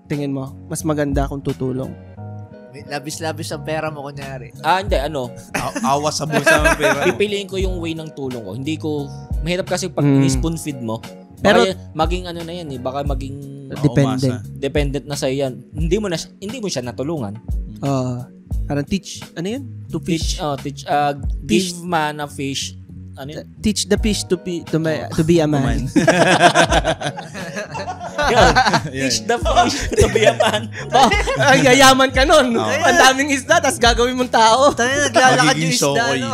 tingin mo? Mas maganda kung tutulong? Labis-labis ang pera mo, kunyari. Hindi, Awas sa bulsa ng pera. pipiliin ko yung way ng tulong ko. Hindi ko, mahirap kasi pag spoon feed mo, Pero, baka maging ano na yan baka maging dependent na sa'yo yan. Hindi mo siya natulungan. Parang teach, ano yun? To fish. Give man a fish. Ano yun? Teach the fish to be a man. Teach the fish to be a man. Ay, yayaman ka nun. Ang daming isda, tas gagawin mong tao. Tayo naglalakad yung isda, no?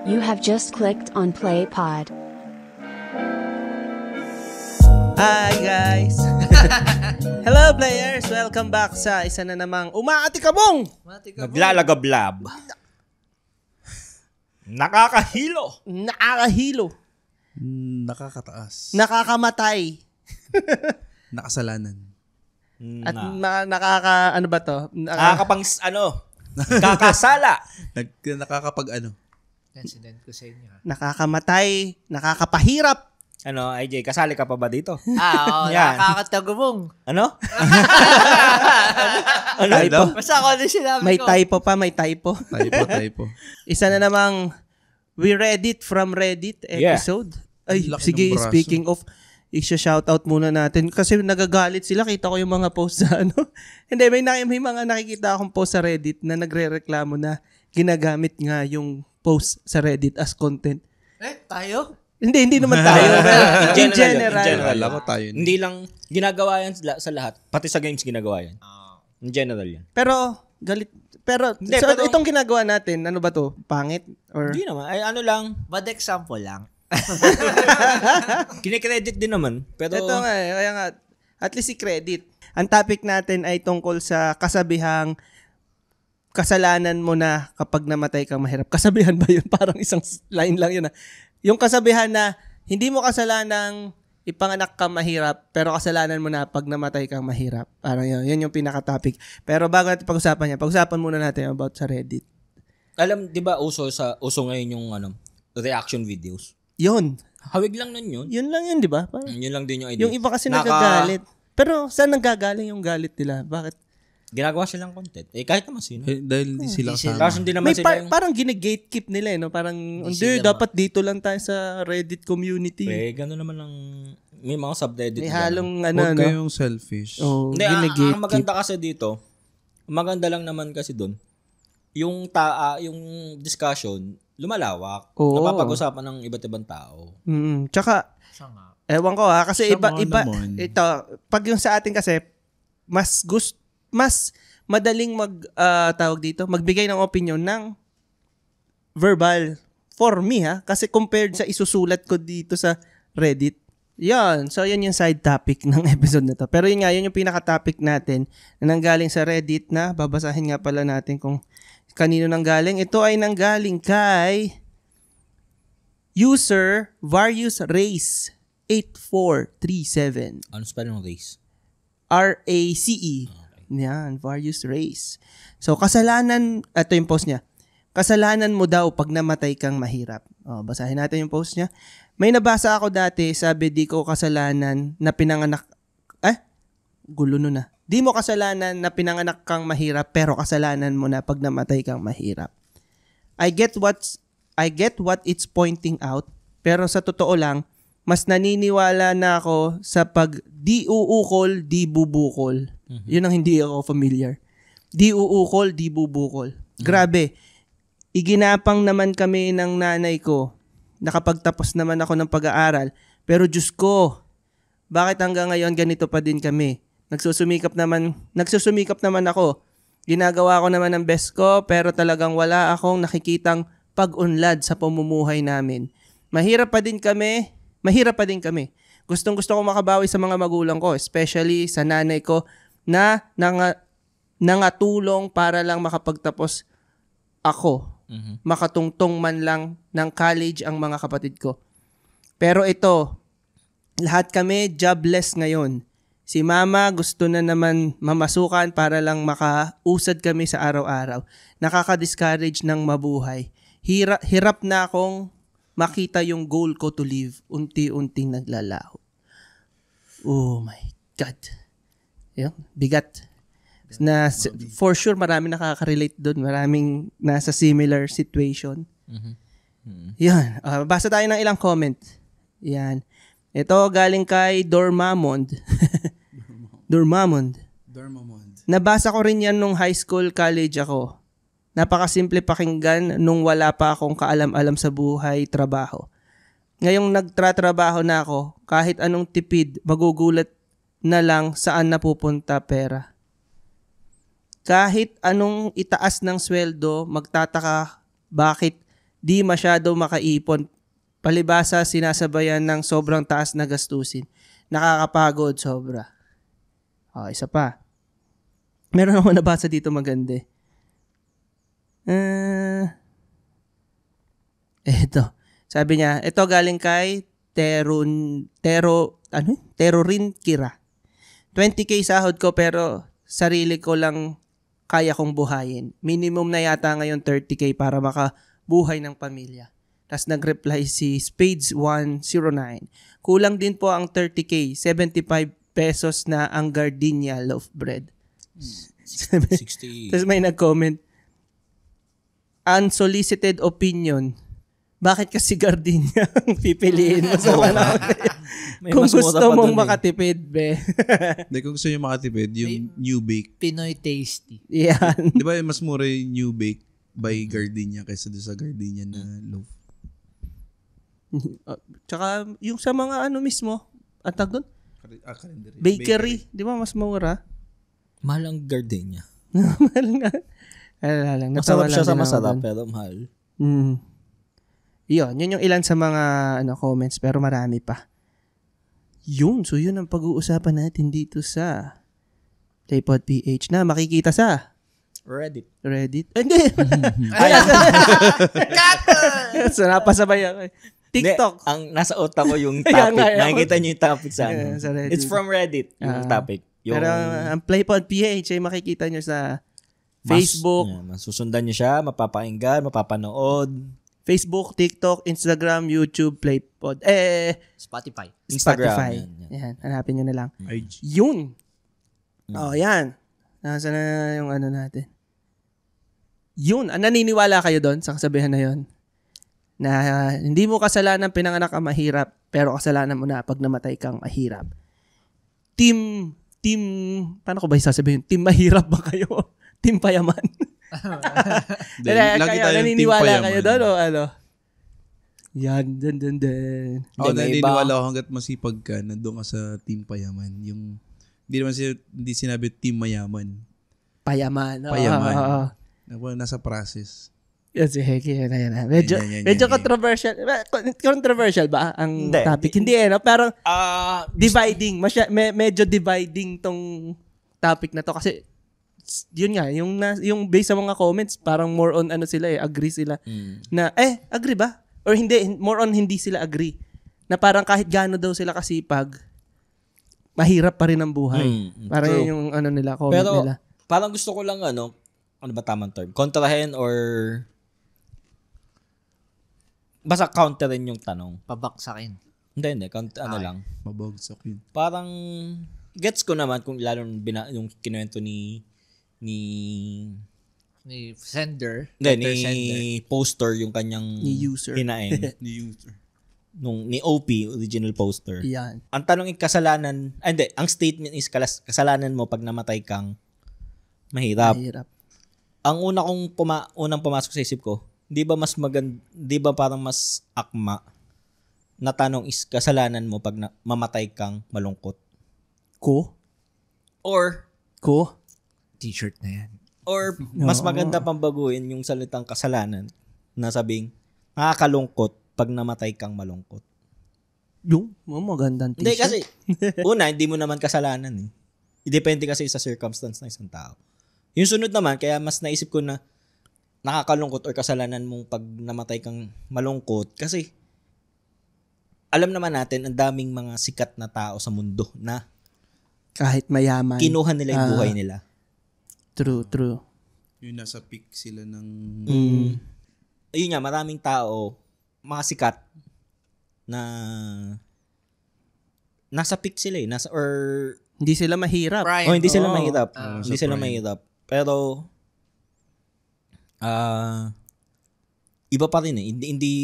You have just clicked on Play Pod. Hi guys! Hello players! Welcome back sa isa na namang Umaatikabong! Naglalagablab. Nakakahilo. Nakakahilo. Nakakataas. Nakakamatay. Nakasalanan. At ano ba to? Kakasala. Nakakapag ano? Incident ko sa inyo. Nakakamatay. Nakakapahirap. IJ, kasali ka pa ba dito? Yan. Nakakatagumong. Ano? Typo. Basta ako na sinabi May ko. typo. Typo. Isa na namang We Read It from Reddit episode. Ay, Laki sige, ng braso. speaking of, i-shoutout muna natin kasi nagagalit sila. Kita ko yung mga post sa Hindi, may mga nakikita akong post sa Reddit na nagre-reklamo na ginagamit nga yung post sa Reddit as content. Tayo? Hindi naman tayo. In general. Alam ko tayo. Hindi lang ginagawa yan sa lahat. Pati sa games ginagawa yan. In general yan. Pero, Hindi, so, pero itong ginagawa natin, ano ba to? Pangit? Or Hindi naman. Ay, ano lang. Bad example lang. Kinikredit din naman. Pero ito nga, kaya nga, at least i-credit. Ang topic natin ay tungkol sa kasabihang kasalanan mo na kapag namatay kang mahirap. Kasabihan ba yun? Parang isang line lang yun. Yung kasabihan na hindi mo kasalanang ipanganak kang mahirap, pero kasalanan mo na pag namatay kang mahirap. Parang yun. Yun yung pinaka-topic. Pero bago natin pag-usapan yan, pag-usapan muna natin about sa Reddit. alam, 'di ba uso ngayon yung reaction videos. Yun. Hawig lang nun yun. Yun lang yun, di ba? Parang, Yun lang din yung idea. yung iba kasi nagagalit. Pero saan nanggagaling yung galit nila? Bakit? Ginagawa silang content. Kahit naman sino. Dahil hindi sila Tapos hindi naman May sila yung... parang gine-gatekeep nila no? Parang, hindi, sila dapat dito lang tayo sa Reddit community. gano'n naman lang... May mga subreddit. May halong Huwag kayong selfish. Oh, Hindi, ang gine-gatekeep. maganda kasi dito, maganda lang naman kasi doon, yung discussion, lumalawak. Oo. Napapag-usapan ng iba't ibang tao. Tsaka, ewan ko kasi Siya iba, naman. ito, pag yung sa atin kasi, mas madaling magbigay ng opinion ng verbal for me kasi compared sa isusulat ko dito sa Reddit. Yan. So, yan yung side topic ng episode na to. Pero yun yung pinaka-topic natin na nanggaling sa Reddit na babasahin nga pala natin kung kanino nanggaling. Ito ay nanggaling kay user Various Race 8437. Ano spell ng race? RACE. Yan, Various Race. So, ito yung post niya. Kasalanan mo daw pag namatay kang mahirap. Basahin natin yung post niya. May nabasa ako dati, sabi di ko kasalanan na pinanganak... gulo nun na. Di mo kasalanan na pinanganak kang mahirap pero kasalanan mo na pag namatay kang mahirap. I get what it's pointing out, pero sa totoo lang, mas naniniwala na ako sa pag di uukol, di bubukol. Yun ang hindi ako familiar. Di uukol, di bubukol. Grabe. Iginapang naman kami ng nanay ko. Nakapagtapos naman ako ng pag-aaral. Pero Diyos ko, bakit hanggang ngayon ganito pa din kami? Nagsusumikap naman ako. Ginagawa ko naman ang best ko, pero talagang wala akong nakikitang pag-unlad sa pamumuhay namin. Mahirap pa din kami. Gustong-gusto ko makabawi sa mga magulang ko, especially sa nanay ko na nangatulong para lang makapagtapos ako. Makatungtong man lang ng college ang mga kapatid ko. Pero ito, lahat kami jobless ngayon. Si mama gusto na naman mamasukan para lang makausad kami sa araw-araw. Nakaka-discourage ng mabuhay. Hirap na akong makita yung goal ko to live, unti-unting naglalaho. Oh my God. Yun, bigat. For sure, marami nakaka-relate doon. Maraming nasa similar situation. Yan. Basa tayo ng ilang comment. Yan. Ito galing kay Dormamond. Dormamond. Nabasa ko rin yan nung high school, college ako. Napakasimple pakinggan nung wala pa akong kaalam-alam sa buhay, trabaho. Ngayong nagtratrabaho na ako, kahit anong tipid, magugulat na lang saan napupunta pera. Kahit anong itaas ng sweldo, magtataka bakit di masyado makaipon. Palibasa sinasabayan ng sobrang taas na gastusin. Nakakapagod sobra. Isa pa. Meron ako nabasa dito maganda. Ito. Sabi niya, ito galing kay Terorin Kira. 20k sahod ko pero sarili ko lang kaya kong buhayin. Minimum na yata ngayon 30k para makabuhay ng pamilya. Tapos nag-reply si Spades109. Kulang din po ang 30k, 75 pesos na ang gardenia loaf bread. 60. Tapos may nag-comment, unsolicited opinion. Bakit kasi gardenia ang pipiliin mo sa panahon? Kung gusto mong makatipid, be. Hindi, kung gusto nyo makatipid, yung New Bake. Pinoy tasty. Yan. Di ba mas mura yung New Bake by Gardenia kaysa doon sa Gardenia na loaf? Tsaka yung sa mga mismo, ang tag doon? Bakery. Di ba mas mura? Mahal ang gardenia. Mahal nga. Lang. Masarap siya sa masarap, pero mahal. Yun yung ilan sa mga comments, pero marami pa. So yun ang pag-uusapan natin dito sa Playpod PH na makikita sa Reddit. Hindi. So napasabay ako. TikTok. Hindi, ang nasa utak ko yung topic. Nakikita niyo yung topic sa sa Reddit. It's from Reddit, yung topic. Pero ang Playpod PH ay makikita nyo sa Facebook. Masusundan nyo siya, mapapakinggan, mapapanood. Facebook, TikTok, Instagram, YouTube, Playpod. Spotify. Spotify. Yan. Hanapin nyo na lang. Yun. Yan. Nasaan na yung natin? Yun. Naniniwala kayo doon sa kasabihan na yun? Na hindi mo kasalanan pinanganak ang mahirap, pero kasalanan mo na pag namatay kang mahirap. Team, paano ko ba sasabihin? Team mahirap ba kayo? Team payaman? Lagi kayo, tayong naniniwala team payaman. kayo doon o ano? Yan, dun. Ako naniniwala ako hanggat masipag ka, nandun ka sa team payaman. Yung, hindi sinabi team mayaman. Payaman. Nasa process. Yan si Heki. Yan. Medyo controversial. Controversial ba ang topic? Hindi no? Pero dividing. Medyo dividing tong topic na to kasi yun nga, yung based sa mga comments, parang more on sila agree sila. Na, agree ba? Or hindi, more on hindi sila agree. Na parang kahit gaano daw sila kasipag, mahirap pa rin ang buhay. Parang yun yung nila, comment pero, nila. Parang gusto ko lang ano ba tamang term? Kontrahin or basta counterin yung tanong. Pabaksakin. Hindi. Lang. Mabagsak yun. Parang, gets ko naman kung lalo yung kinuwento ni sender. Ni poster yung kanyang Ni user. hinaing. Ni OP, original poster. Yan. Ang tanong yung kasalanan, ang statement is kasalanan mo pag namatay kang mahirap. Ang unang pumasok sa isip ko, di ba parang mas akma na tanong is kasalanan mo pag mamatay kang malungkot? Ko? T-shirt na yan. Or mas maganda pang baguhin yung salitang kasalanan na sabing nakakalungkot pag namatay kang malungkot. Yung magandang t-shirt. Hindi kasi, hindi mo naman kasalanan eh. Depende kasi sa circumstance ng isang tao. Yung sunod naman, kaya mas naisip ko na nakakalungkot or kasalanan mong pag namatay kang malungkot kasi alam naman natin ang daming mga sikat na tao sa mundo na kahit mayaman. Kinuha nila yung buhay nila. True. Yung nasa peak sila ng... Ayun nga, maraming tao mga sikat na nasa peak sila eh. Hindi sila mahirap. Prime. Hindi sila Oo. mahirap. Hindi Sa sila prime. mahirap. Pero, iba pa rin eh. Hindi,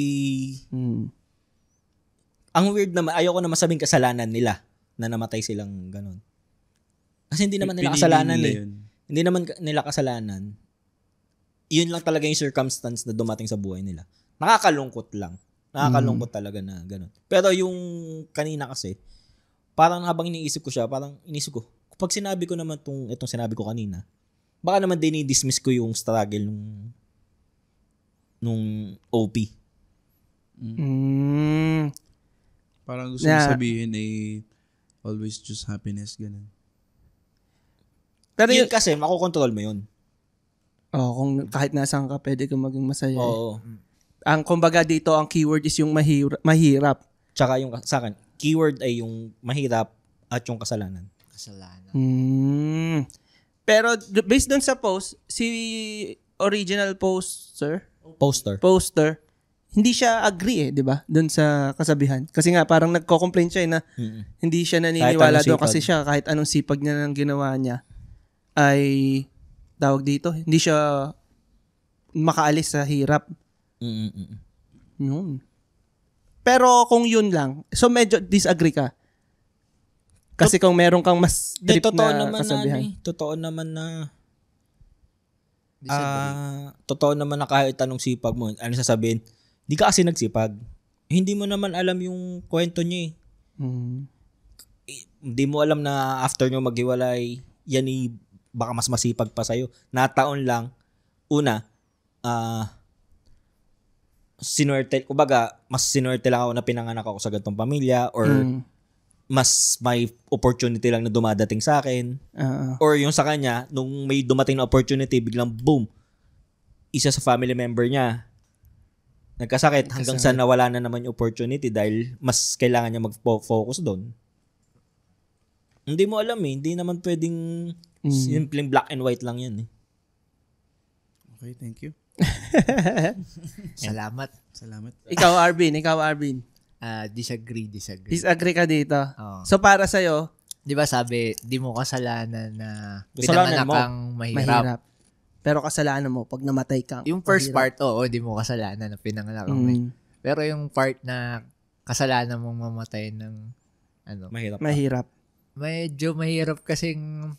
ang weird naman, ayoko na masabing kasalanan nila na namatay silang ganun. Kasi hindi naman nila Pinili kasalanan nila eh. yun. Hindi naman nila kasalanan. Yun lang talaga yung circumstance na dumating sa buhay nila. Nakakalungkot lang. Nakakalungkot talaga na ganun. Pero yung kanina kasi, parang habang iniisip ko siya, parang iniisip ko, kapag sinabi ko naman itong sinabi ko kanina, baka naman dinidismiss ko yung struggle nung OP. Parang gusto Na- kong sabihin ay always choose happiness, ganun. Pero Yun kasi, makokontrol mo yun. kung kahit nasaan ka, pwede kang maging masaya. Oo. Ang kumbaga dito, ang keyword is yung mahirap. Tsaka yung, sa akin, keyword ay yung mahirap at yung kasalanan. Kasalanan. Pero based dun sa post, si original poster, hindi siya agree di ba? Dun sa kasabihan. Kasi nga parang nagko-complain siya na hindi siya naniniwala doon kasi siya kahit anong sipag niya ng ginawa niya ay tawag dito, hindi siya makaalis sa hirap. Yun. Pero kung yun lang, so medyo disagree ka. Kasi kung meron kang mas trip na kasabihan. Totoo naman na Disagree. totoo naman na kahit anong sipag mo, ano sasabihin, di ka kasi nagsipag. Hindi mo naman alam yung kwento niya eh. Hindi mo alam na after nyo maghiwalay, yan baka mas masipag pa sa'yo. Nataon lang, una, mas sinuwerte lang ako na pinanganak ako sa ganitong pamilya or mas may opportunity lang na dumadating sa akin. Or yung sa kanya, nung may dumating na opportunity, biglang boom, isa sa family member niya, nagkasakit hanggang sa nawala na naman yung opportunity dahil mas kailangan niya mag-focus doon. Hindi mo alam eh. Hindi naman pwedeng simpleng black and white lang yan eh. Okay, thank you. Salamat. Ikaw, Arvin. Disagree. Disagree ka dito. Oo. So, para sa'yo, Di ba sabi, di mo kasalanan na Kasalanan pinanganak mo. kang mahirap. mahirap. Pero kasalanan mo pag namatay kang Yung first mahirap. part, di mo kasalanan na pinanganak kang mahirap. Pero yung part na kasalanan mong mamatay ng Mahirap. Mahirap. medyo mahirap kasing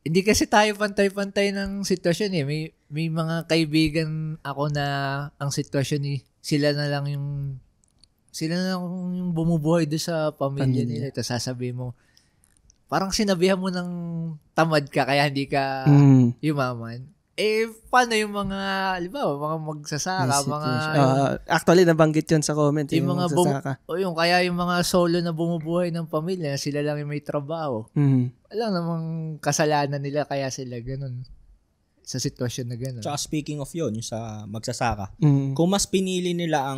hindi kasi tayo pantay-pantay ng sitwasyon eh. May mga kaibigan ako na ang sitwasyon sila na lang yung bumubuhay doon sa pamilya nila. Tapos sasabihin mo, parang sinabihan mo ng tamad ka kaya hindi ka yumaman. Paano yung mga, mga magsasaka, mga... Actually, nabanggit yun sa comment. yung mga magsasaka. kaya yung mga solo na bumubuhay ng pamilya, sila lang yung may trabaho. Alam namang kasalanan nila kaya sila ganun. Sa sitwasyon na ganun. Tsaka speaking of yun, yung sa magsasaka, kung mas pinili nila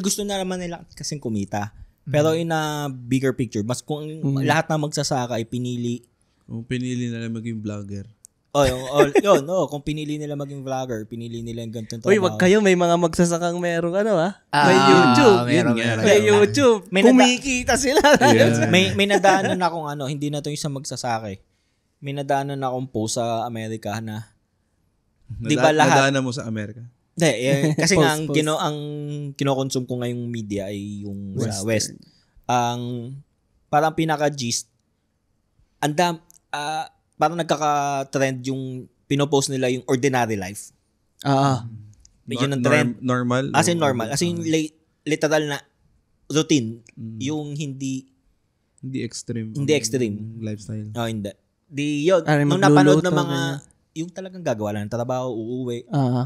gusto na naman nila kasing kumita. Pero in a bigger picture, mas kung lahat na magsasaka ay pinili. Kung pinili na lang maging vlogger. Kung pinili nila maging vlogger, pinili nila yung ganitong trabaho. Uy, wag kayo, may mga magsasakang merong may YouTube. Meron. May YouTube. May Kumikita sila. may nadaanan na akong hindi na to yung sa magsasaka eh. May nadaanan na akong post sa Amerika na di ba lahat Nadaanan mo sa Amerika? Hindi, kasi nga ang Post. ang kinokonsume ko ngayong media ay yung sa West. Western. Parang pinaka-gist, parang nagkaka-trend yung pinopost nila yung ordinary life. Yun ang trend. Normal? As in normal. As in literal na routine. Yung hindi extreme. Hindi extreme. Lifestyle. hindi. Yun. Ay, Nung napanood ng magluluto, mga, ganyan. yung talagang gagawa lang ng trabaho, uuwi,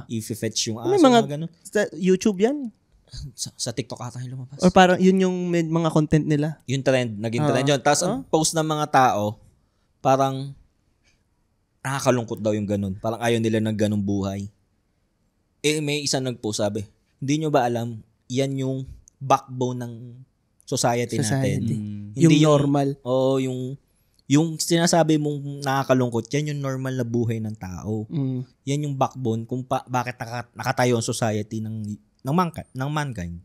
i-fetch yung aso, May mga ganun. sa YouTube yan. Sa TikTok ata yung lumabas. Or parang yun yung mga content nila. Yung trend, naging trend yun. Tapos ang post ng mga tao, parang nakakalungkot daw yung ganun. Parang ayaw nila ng ganung buhay. May isang nag-post, sabi, hindi nyo ba alam, yan yung backbone ng society natin. Yung normal. Oo, yung yung sinasabi mong nakakalungkot, yan yung normal na buhay ng tao. Yan yung backbone kung bakit nakatayo ang society ng mankind.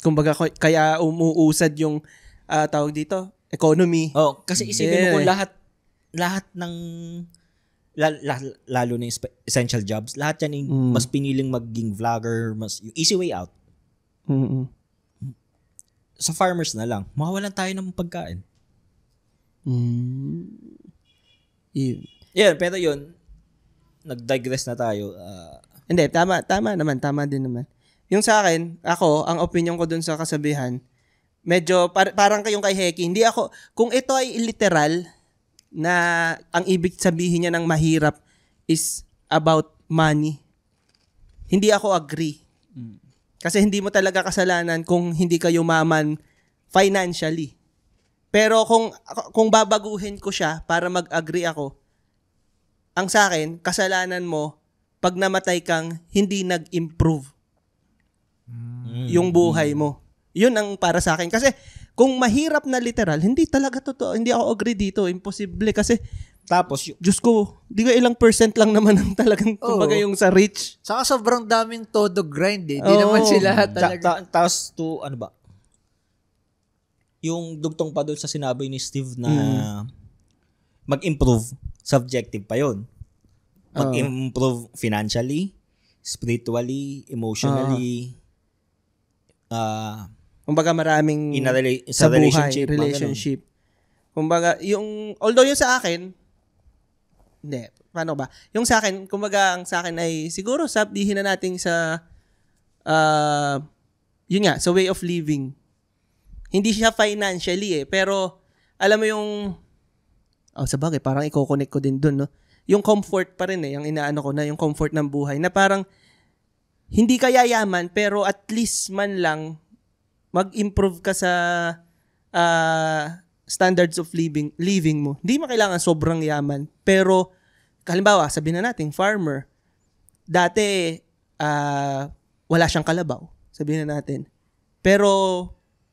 Kumbaga, kaya umuusad yung tawag dito, economy. Kasi isipin mo kung lahat ng lalo na yung essential jobs, lahat yan yung mas piniling maging vlogger, mas yung easy way out. Sa farmers na lang, mawawalan tayo ng pagkain. Pero yun, nag-digress na tayo. Hindi, tama din naman. Yung sa akin, ang opinion ko dun sa kasabihan, medyo parang kayong kay Heki, hindi ako, kung ito ay literal, na ang ibig sabihin niya ng mahirap is about money, hindi ako agree. Kasi hindi mo talaga kasalanan kung hindi ka yumaman financially. Pero kung babaguhin ko siya para mag-agree ako, ang sa akin, kasalanan mo pag namatay kang hindi nag-improve yung buhay mo. Yun ang para sa akin. Kasi kung mahirap na literal, hindi talaga totoo. Hindi ako agree dito. Imposible. Kasi tapos, Diyos ko, di ka ilang % lang naman ang talagang kumbaga yung sa rich. Saka sobrang daming todo grind eh. Di naman sila talaga. Tapos yung dugtong pa doon sa sinabi ni Steve na mag-improve, subjective pa yun. Mag-improve financially, spiritually, emotionally, kumbaga maraming sa relationship. Kumbaga, although yung sa akin, hindi, paano ba? Yung sa akin, kumbaga, ang sa akin ay siguro sabihin na natin sa, yun nga, sa way of living. Hindi siya financially pero alam mo yung, sa bagay, parang i-connect ko din dun, no? Yung comfort pa rin yung inaano ko na, yung comfort ng buhay, na parang, hindi ka yayaman, pero at least man lang, mag-improve ka sa standards of living mo. Hindi mo kailangan sobrang yaman. Pero, halimbawa, sabihin na natin, farmer, dati, wala siyang kalabaw. Sabihin na natin. Pero,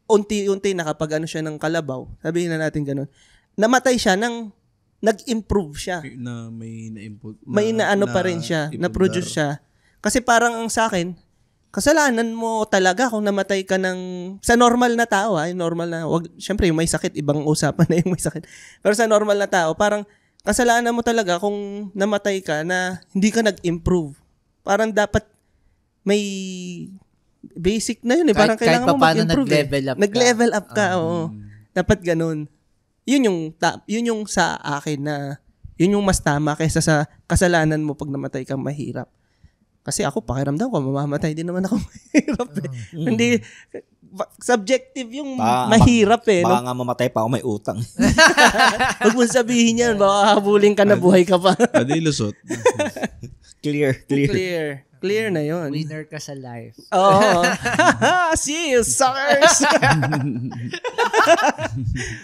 unti-unti nakapag siya ng kalabaw. Sabihin na natin ganun. Namatay siya nag-improve siya. Na may na-improve. May pa rin siya. Na-produce siya. Kasi parang ang sa akin, kasalanan mo talaga kung namatay ka sa normal na tao, normal na, syempre yung may sakit, ibang usapan na yung may sakit. Pero sa normal na tao, parang kasalanan mo talaga kung namatay ka na hindi ka nag-improve. Parang dapat may basic na yun parang kailangan mo mag-improve. Nag-level up ka, oo. Dapat ganun. Yun yung sa akin na, yun yung mas tama kaysa sa kasalanan mo pag namatay kang mahirap. Kasi ako, pakiramdam ko, mamamatay din naman ako mahirap Hindi, subjective yung mahirap Baka nga mamatay pa ako may utang. Huwag mo sabihin yan, baka habulin ka na buhay ka pa. Adi lusot. Clear na yun. Winner ka sa life. Oo. See you, suckers!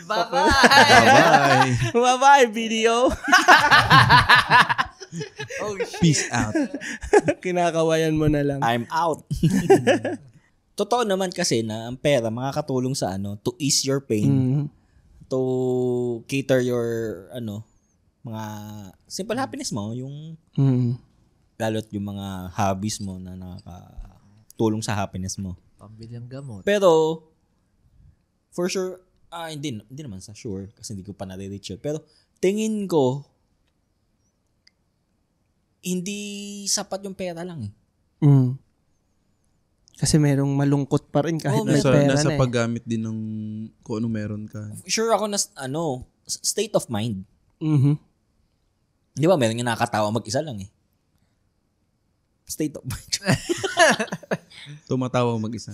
Bye-bye! Bye-bye, video! Shit. Peace out. Kinakawayan mo na lang. I'm out. Totoo naman kasi na ang pera makakatulong sa to ease your pain, to cater your mga simple happiness mo, yung lalo't yung mga hobbies mo na nakakatulong sa happiness mo. Pambilang gamot. Pero for sure, hindi naman sa sure kasi hindi ko pa nare-reach yun. Pero tingin ko hindi sapat yung pera lang Kasi merong malungkot pa rin kahit may pera nasa na paggamit din ng kung ano meron ka. Sure ako na state of mind. Di ba meron yung nakakatawa mag-isa lang State of mind. Tumatawa mag-isa.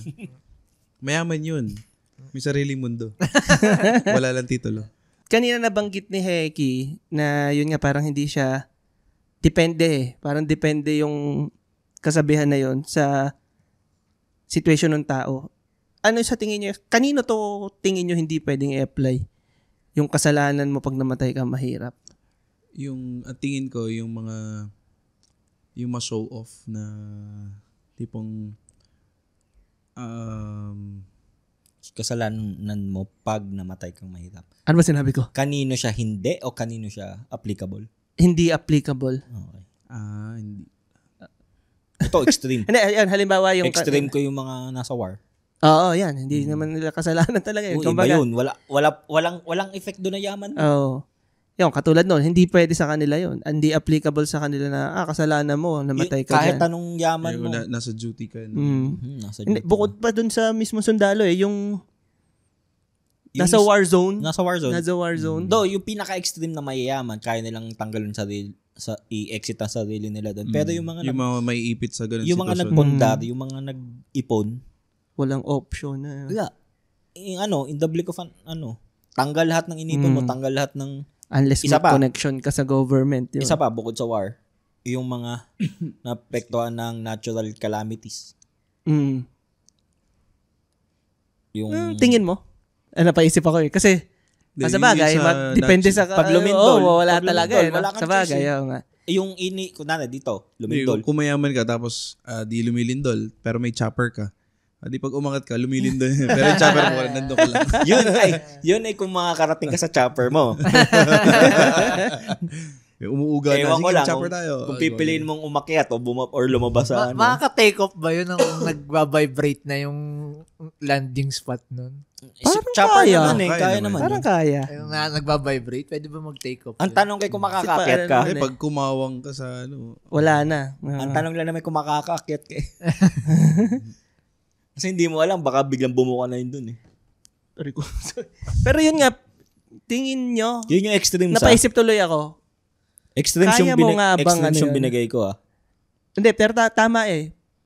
Mayaman yun. May sariling mundo. Wala lang titulo. Kanina nabanggit ni Heki na yun nga parang hindi siya depende Parang depende yung kasabihan na yun sa situation ng tao. Ano sa tingin niyo? Kanino to tingin niyo hindi pwedeng i-apply? Yung kasalanan mo pag namatay ka mahirap. At tingin ko yung ma-show off na tipong kasalanan mo pag namatay kang mahirap? Ano ba sinabi ko? Kanino siya hindi o kanino siya applicable? Hindi applicable. Okay. Hindi. Ito, extreme. Hindi, ayan, halimbawa yung... Extreme ko yung mga nasa war. Oo, yan. Hindi naman nila kasalanan talaga yun. Iba yun. Walang effect doon na yaman mo. Oo. Yung katulad nun, hindi pwede sa kanila yun. Hindi applicable sa kanila na, kasalanan mo, namatay ka kahit dyan. anong yaman mo. Nasa duty ka. Nasa Hindi, duty bukod pa dun sa mismo sundalo yung nasa war zone. Nasa war zone. Nasa war zone. Though, yung pinaka-extreme na mayayaman, kaya nilang tanggalin i-exit ang sarili nila doon. Pero yung mga may ipit sa ganun yung mga nagpundar, yung mga nag-ipon, walang option na. wala. In the blink of tanggal lahat ng inipon mo, tanggal lahat ng Unless may connection ka sa government. Yun. Isa pa, bukod sa war, yung mga naapektuhan ng natural calamities. Yung tingin mo? Napaisip ako kasi sa bagay, depende sa... Pag lumindol. Wala talaga wala sa bagay. Yung kunwari dito, lumindol. Kung mayaman ka tapos di lumilindol, pero may chopper ka. Di pag umangat ka, lumilindol. Pero yung chopper mo, nandun ka lang. yun ay kung makakarating ka sa chopper mo. Umuuga na. Ewan ko lang chopper tayo. Kung pipiliin mong umakyat o lumabas sa Makaka-take off ba yun nang nagbabibrate na yung landing spot nun? Parang kaya. Kaya naman. Parang kaya. Yung nagbabibrate, pwede ba mag-take off? Ang tanong kay kung makakaakyat ka. Pag kumawang ka sa wala na. Ang tanong lang naman kung makakaakyat ka. Kasi hindi mo alam, baka biglang bumuka na yun dun . Pero yun nga, tingin nyo, yun yung extreme napaisip tuloy ako. Extreme Kaya mo nga bang yung binigay ko Hindi, pero tama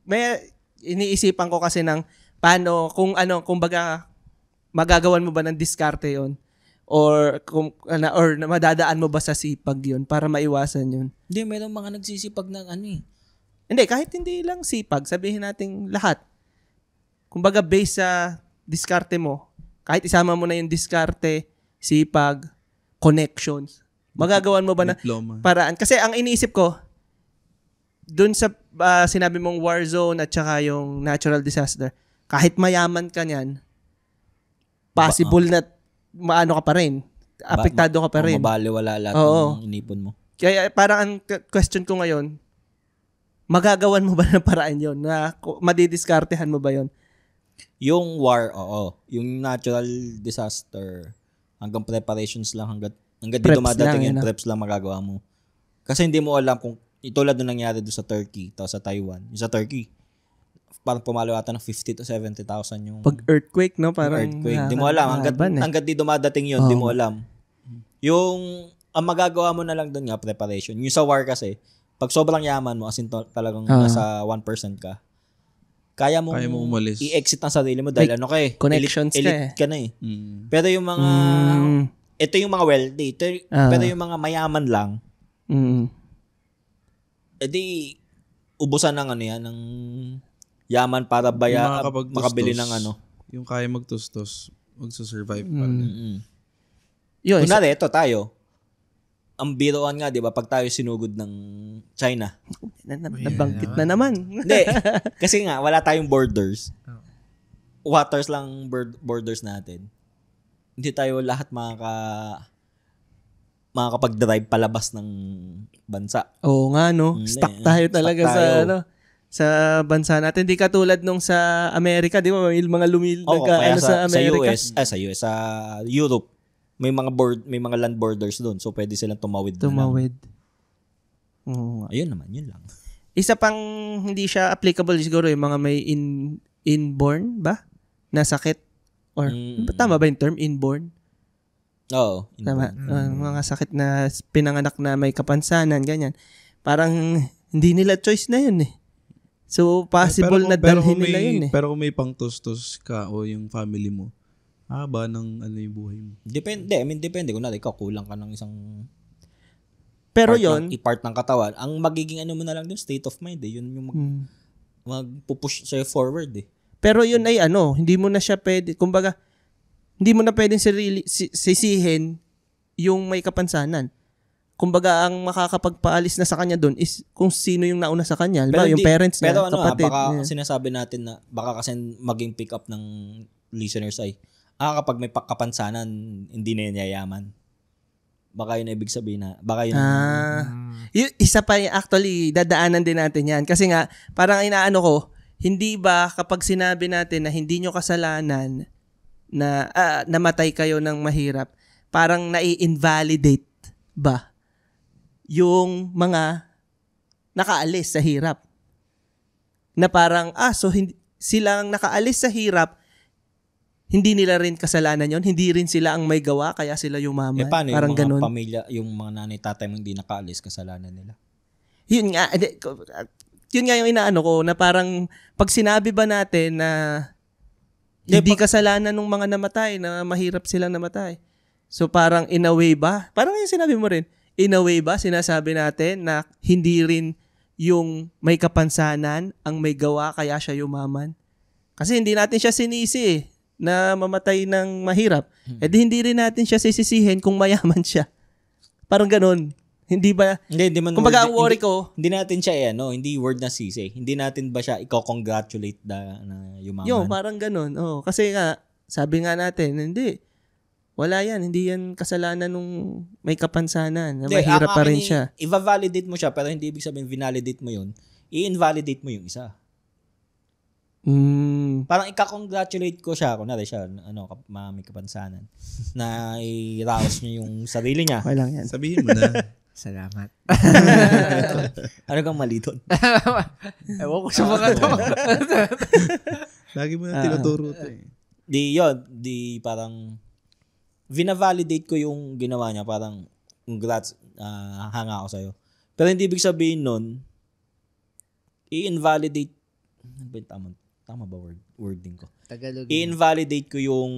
May iniisipan ko kasi ng paano, kung baga, magagawan mo ba ng diskarte yon or madadaan mo ba sa sipag yun para maiwasan yun? Hindi, mayroong mga nagsisipag ng Hindi, kahit hindi lang sipag, sabihin natin lahat. Kumbaga based sa diskarte mo, kahit isama mo na yung diskarte, sipag, connections, magagawan mo ba na paraan? Kasi ang iniisip ko, dun sa sinabi mong war zone at saka yung natural disaster, kahit mayaman ka niyan, possible na maano ka pa rin. Apektado ka pa rin. Mabaliwala lahat ng inipon mo. Kaya parang ang question ko ngayon, magagawan mo ba ng paraan yon na madidiskartehan mo ba yon? Yung war, yung natural disaster, hanggang preparations lang, hanggang di dumadating yung preps lang magagawa mo. Kasi hindi mo alam kung itulad nung nangyari doon sa Turkey, sa Taiwan. Yung sa Turkey, parang pumalo ata ng 50 to 70,000 yung... Pag earthquake, no? Parang earthquake. Di mo alam. Hanggat di dumadating yun, di mo alam. Yung, ang magagawa mo na lang doon nga, preparation. Yung sa war kasi, pag sobrang yaman mo, as in talagang nasa 1% ka, kaya mo umalis. i-exit ang sarili mo dahil connections elite ka na eh. Pero yung mga, ito yung mga wealthy, pero yung mga mayaman lang, edi, ubusan ng ng yaman para makabili ng Yung kaya magtustos, magsusurvive pa rin. Yun, kunwari, ito tayo. Ang biroan nga, di ba, pag tayo sinugod ng China. Nabanggit na naman. Hindi. Kasi nga, wala tayong borders. Waters lang borders natin. Hindi tayo lahat makakapag-drive palabas ng bansa. Oo nga, no? Stuck tayo talaga sa bansa natin. Hindi katulad nung sa Amerika, di ba? May mga sa Amerika. Sa US, sa Europe. May mga land borders doon. So, pwede silang tumawid. Ayun naman, yun lang. Isa pang hindi siya applicable siguro yung mga may inborn ba? Na sakit? Or, tama ba yung term? Inborn? Oo. Tama. Mga sakit na pinanganak na may kapansanan, ganyan. Parang hindi nila choice na yun eh. So, possible na dalhin nila yun eh. Pero kung may pangtustos ka o yung family mo, haba ng yung buhay mo. Depende. Depende. Kung ikaw kulang ka ng isang pero part ng katawan. Ang magiging mo na lang doon, state of mind eh. Yun yung magpupush sa'yo forward eh. Pero yun ay hindi mo na siya pwede, kumbaga, hindi mo na pwedeng sisihin yung may kapansanan. Kumbaga, ang makakapagpaalis na sa kanya doon is kung sino yung nauna sa kanya. Yung parents niya, pero kapatid. Baka sinasabi natin na baka kasi maging pick up ng listeners ay, kapag may kapansanan, hindi na yan yayaman. Baka yun ibig sabihin na, baka yun. Isa pa actually, dadaanan din natin yan. Kasi nga, parang inaano ko, hindi ba kapag sinabi natin na hindi nyo kasalanan na namatay kayo ng mahirap, parang nai-invalidate ba yung mga nakaalis sa hirap? Na parang, so silang nakaalis sa hirap, hindi nila rin kasalanan yon, hindi rin sila ang may gawa, kaya sila yumaman. Paano parang yung mga ganun. pamilya, yung mga nanay tatay mo hindi nakaalis, kasalanan nila? Yun nga yung inaano ko, na parang pag sinabi ba natin na hindi kasalanan ng mga namatay, na mahirap silang namatay. So parang in a way ba, parang yung sinabi mo rin, in a way ba sinasabi natin na hindi rin yung may kapansanan ang may gawa kaya siya yumaman? Kasi hindi natin siya sinisi na mamatay ng mahirap. Hindi rin natin siya sisisihin kung mayaman siya. Parang ganun. Hindi ba? Hindi man. Kumbaga ang worry ko, hindi natin siya hindi word na sisi. Hindi natin ba siya i-congratulate na yumaman? yung parang ganun. Kasi nga, sabi nga natin, hindi. Wala yan. Hindi yan kasalanan nung may kapansanan. Na mahirap pa rin siya. I-validate mo siya, pero hindi ibig sabihin validate mo yun. I-invalidate mo yung isa. Parang ika-congratulate ko siya, kunwari siya, may kapansanan, na i-rouse niya yung sarili niya. Okay lang yan. Sabihin mo na. Salamat. Ano kang mali doon? Ewan ko sa mga to. Lagi mo na tinuturo ito eh. Di parang vina-validate ko yung ginawa niya, parang congrats, hanga ako sa'yo. Pero hindi ibig sabihin nun, i-invalidate, ano ba yung tama ba wording ko? Tagalog. I-invalidate ko yung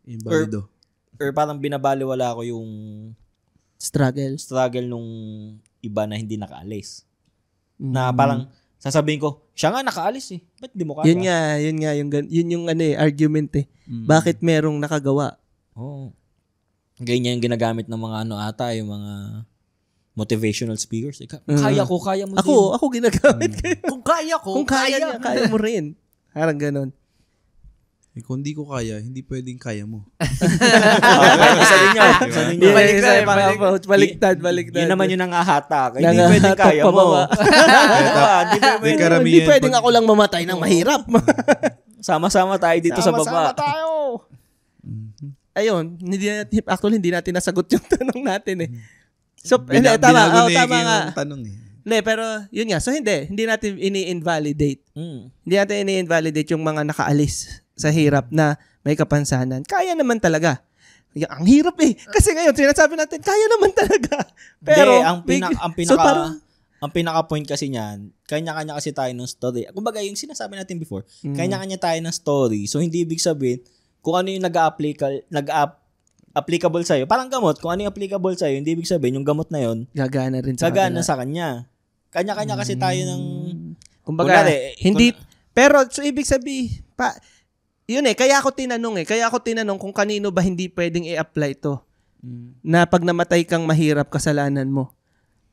Invalido. or parang binabaliwala ko yung struggle nung iba na hindi nakaalis. Na parang sasabihin ko, siya nga nakaalis eh. Ba't di mo kaya? Yun yung argument eh. Bakit merong nakagawa? Oo. Ganyan yung ginagamit ng mga yung mga motivational speakers. Kaya mo din. Ako ginagamit. Kung kaya ko, Kung kaya mo rin. Parang ganun. Kung hindi ko kaya, hindi pwedeng kaya mo. Isa din yun. Baliktad. Yun naman yung nangahata. Hindi pwedeng kaya mo. Hindi pwedeng ako lang mamatay ng mahirap. Sama-sama tayo dito sa baba. Sama-sama tayo. Ayun, hindi natin nasagot yung tanong natin eh. So, tama nga. Tanong eh. Hindi, pero yun nga. So, hindi natin ini-invalidate. Hindi natin ini-invalidate yung mga nakaalis sa hirap na may kapansanan. Kaya naman talaga. Ang hirap eh. Kasi ngayon, sinasabi natin, kaya naman talaga. Pero, ang pinaka-point kasi niyan, kanya-kanya kasi tayo ng story. Kumbaga, yung sinasabi natin before, kanya-kanya tayo ng story. So, hindi ibig sabihin, kung ano yung applicable sa'yo. Parang gamot, kung ano yung applicable sa'yo, hindi ibig sabihin, yung gamot na yun, gagana rin sa sa kanya. Kanya-kanya kasi tayo ng... Kumbaga, pero so ibig sabihin, yun kaya ako tinanong kung kanino ba hindi pwedeng i-apply to. Na pag namatay kang mahirap, kasalanan mo.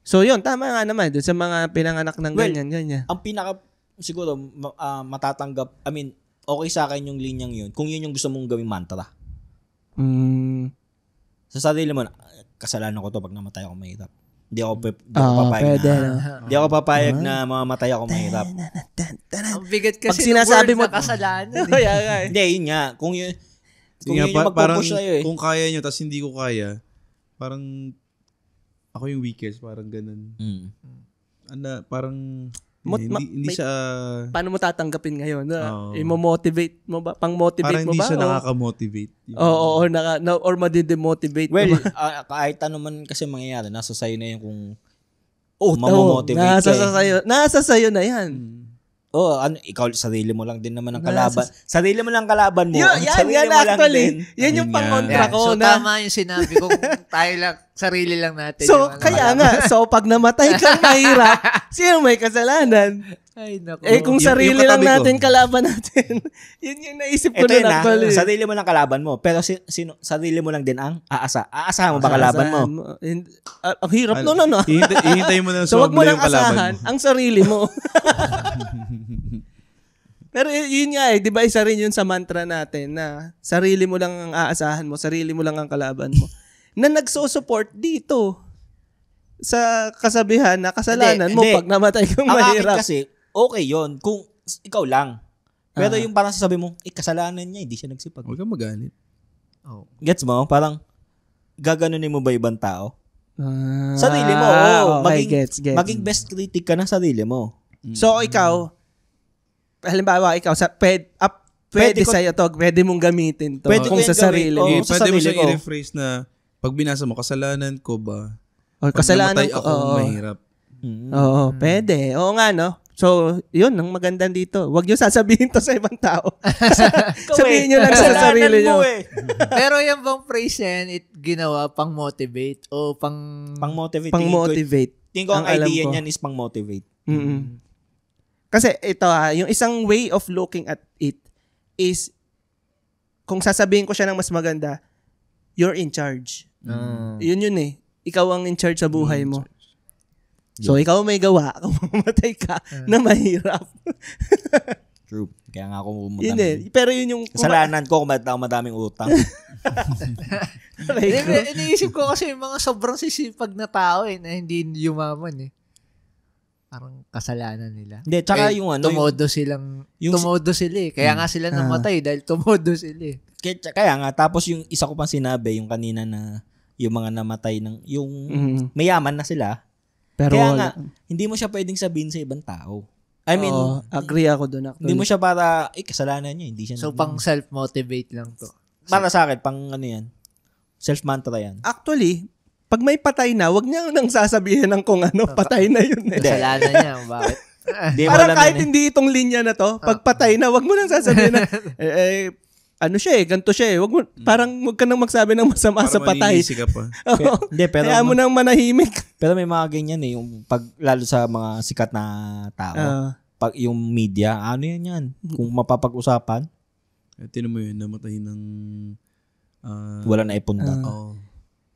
So yun, tama nga naman, dun sa mga pinanganak ng ganyan. Ang siguro, matatanggap, okay sa akin yung linyang yun, kung yun yung gusto mong gawing mantra. Sa sarili mo, kasalanan ko to pag namatay ako mahirap. Hindi ako papayag na mamamatay ako mahirap. Ang bigat kasi pag sinasabi mo na kasalanan. Hindi, yun nga. Kung yun yung magpupush sa'yo eh. Kung kaya nyo, tas hindi ko kaya, parang ako yung weakest, parang ganun. Parang hindi siya... Paano mo tatanggapin ngayon? I-motivate mo ba? Pang-motivate mo ba? Parang hindi siya nakaka-motivate. Or madidemotivate mo ba? Well, kahit ano man kasi mangyayari, nasa sayo na yun kung mamomotivate nasa sayo na yan. Ikaw, sarili mo lang din naman ang kalaban. Sarili mo lang kalaban mo. Yan actually. Yan yung pang-kontra ko. So, tama yung sinabi ko. Tayo lang, sarili lang natin. So, kaya nga. So, pag namatay kang mahirap, sino may kasalanan? Ay, naku. Kung sarili lang natin, kalaban natin. Yun yung naisip ko na actually. Sarili mo lang kalaban mo. Pero sarili mo lang din ang aasa. Aasahan mo ba kalaban mo? Ang hirap nun. Ihintay mo na so, wag mo yung lang kalaban asahan ang sarili mo. Pero yun nga di ba isa rin yun sa mantra natin na sarili mo lang ang aasahan mo, sarili mo lang ang kalaban mo. Na nagso-support dito sa kasabihan na kasalanan mo pag namatay kang mahirap. Ang akin kasi, okay yon kung ikaw lang. Pero yung parang sasabi mo, kasalanan niya, hindi siya nagsipag. Huwag kang magalit. Oh. Gets mo? Parang, gaganunin mo ba ibang tao? Sarili mo. Okay, gets. Maging best critic ka ng sarili mo. So, ikaw, halimbawa, ikaw, pwede sa'yo to, pwede mong gamitin to. Pwede kung ko sa yung sarili gawin. mo. Sa Pwede mo sarili siyang ko. i-rephrase na pag binasa mo, kasalanan ko ba? Or Pag kasalanan namatay ko. ako, mahirap. Oo, pwede. Oo nga, no? So, yun, ang maganda dito. Huwag nyo sasabihin to sa ibang tao. Sabihin nyo lang sa sarili nyo. Pero yung bang phrase yan, ginawa pang-motivate o Pang-motivate. Pang-motivate. Tingin ko ang alam idea ko. niyan is pang-motivate. Mm-mm. Kasi ito yung isang way of looking at it is, kung sasabihin ko siya ng mas maganda, you're in charge. Yun eh. Ikaw ang in charge sa buhay mo. So, ikaw may gawa kung mamatay ka na mahirap. True. Kaya nga ako Yun eh. Pero yun yung... kasalanan ko kung madaming utang. Iniisip ko kasi yung mga sobrang sisipag na tao na hindi yumaman eh. Parang kasalanan nila. Hindi, tsaka yung ano... Tumodo sila eh. Kaya nga sila namatay dahil tumodo sila eh. Kaya nga, tapos yung isa ko pang sinabi, yung kanina na yung mga namatay ng... Yung mayaman na sila. Pero kaya nga, hindi mo siya pwedeng sabihin sa ibang tao. I mean... agree ako doon. Hindi mo siya para... kasalanan niya. Hindi siya... So, pang self-motivate lang to. Para sa akin, pang ano yan. Self-mantra yan. Actually, pag may patay na, wag niya nang sasabihin ng kung ano, patay na yun eh. Kasalanan niya. Bakit? Parang kahit hindi itong linya na to, pag patay na, wag mo nang sasabihin na, ano siya eh, ganito siya eh. Parang wag ka nang magsabi ng masama sa patay. Para ka pa. Hindi, pero... Kaya mo nang manahimik. Pero may mga ganyan eh, yung pag, lalo sa mga sikat na tao. Pag yung media, ano yan? Kung mapapag-usapan. Tinan mo yun, namatay ng... wala na ipunta.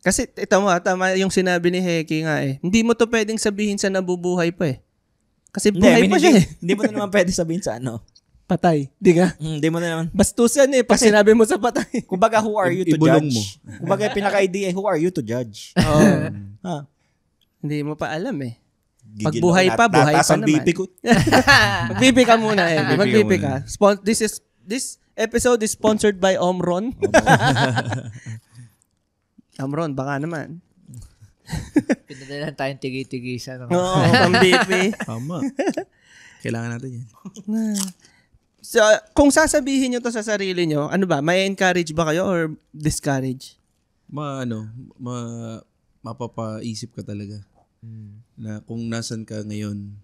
Kasi ito mo, tama yung sinabi ni Heki nga eh. Hindi mo to pwedeng sabihin sa nabubuhay pa eh. Kasi buhay pa siya eh. Hindi mo na naman pwede sabihin sa ano. Patay. Di ka? Hindi mo na naman. Bastusan eh, pag sinabi mo sa patay. Kumbaga, who are you to Ibulong judge? mo. Kumbaga, pinaka-idea, who are you to judge? Hindi mo pa alam eh. Pag buhay pa, buhay pa naman. BP ko. Mag-BP ka muna eh. Mag-BP ka. This episode is sponsored by Omron. Omron, baka naman. Pinadalan tayong tigi-tigisan. Oo, pang-BP. Tama. Kailangan natin yan. So, kung sasabihin nyo to sa sarili nyo, ano ba, may encourage ba kayo or discourage? Mapapaisip ka talaga. Na kung nasan ka ngayon.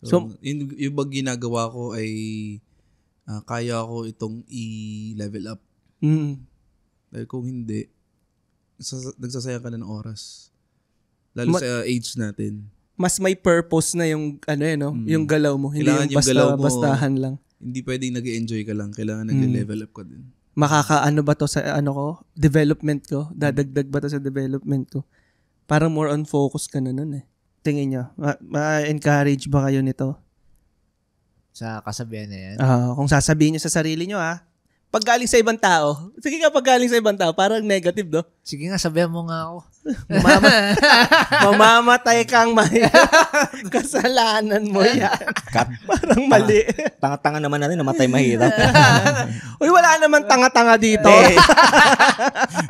So, yung bang ginagawa ko ay kaya ko itong i-level up. Dahil kung hindi, nagsasayang ka na ng oras. Lalo sa age natin. Mas may purpose na yung yung galaw mo. Hindi Kailangan yung bastahan lang. Hindi pwedeng nag-enjoy ka lang. Kailangan nag-level up ka din. Makakaano ba to sa development ko? Dadagdag ba to sa development ko? Parang more on focus ka na nun eh. Tingin nyo, ma-encourage ba kayo nito? Sa kasabihan na yan? Kung sasabihin nyo sa sarili nyo pag galing sa ibang tao, sige nga pag galing sa ibang tao, parang negative, no? Sige nga, sabihan mo nga ako. Mamamatay kang mahirap. Kasalanan mo yan. Parang mali. Tanga-tanga naman natin, namatay mahirap. Uy, wala naman tanga-tanga dito.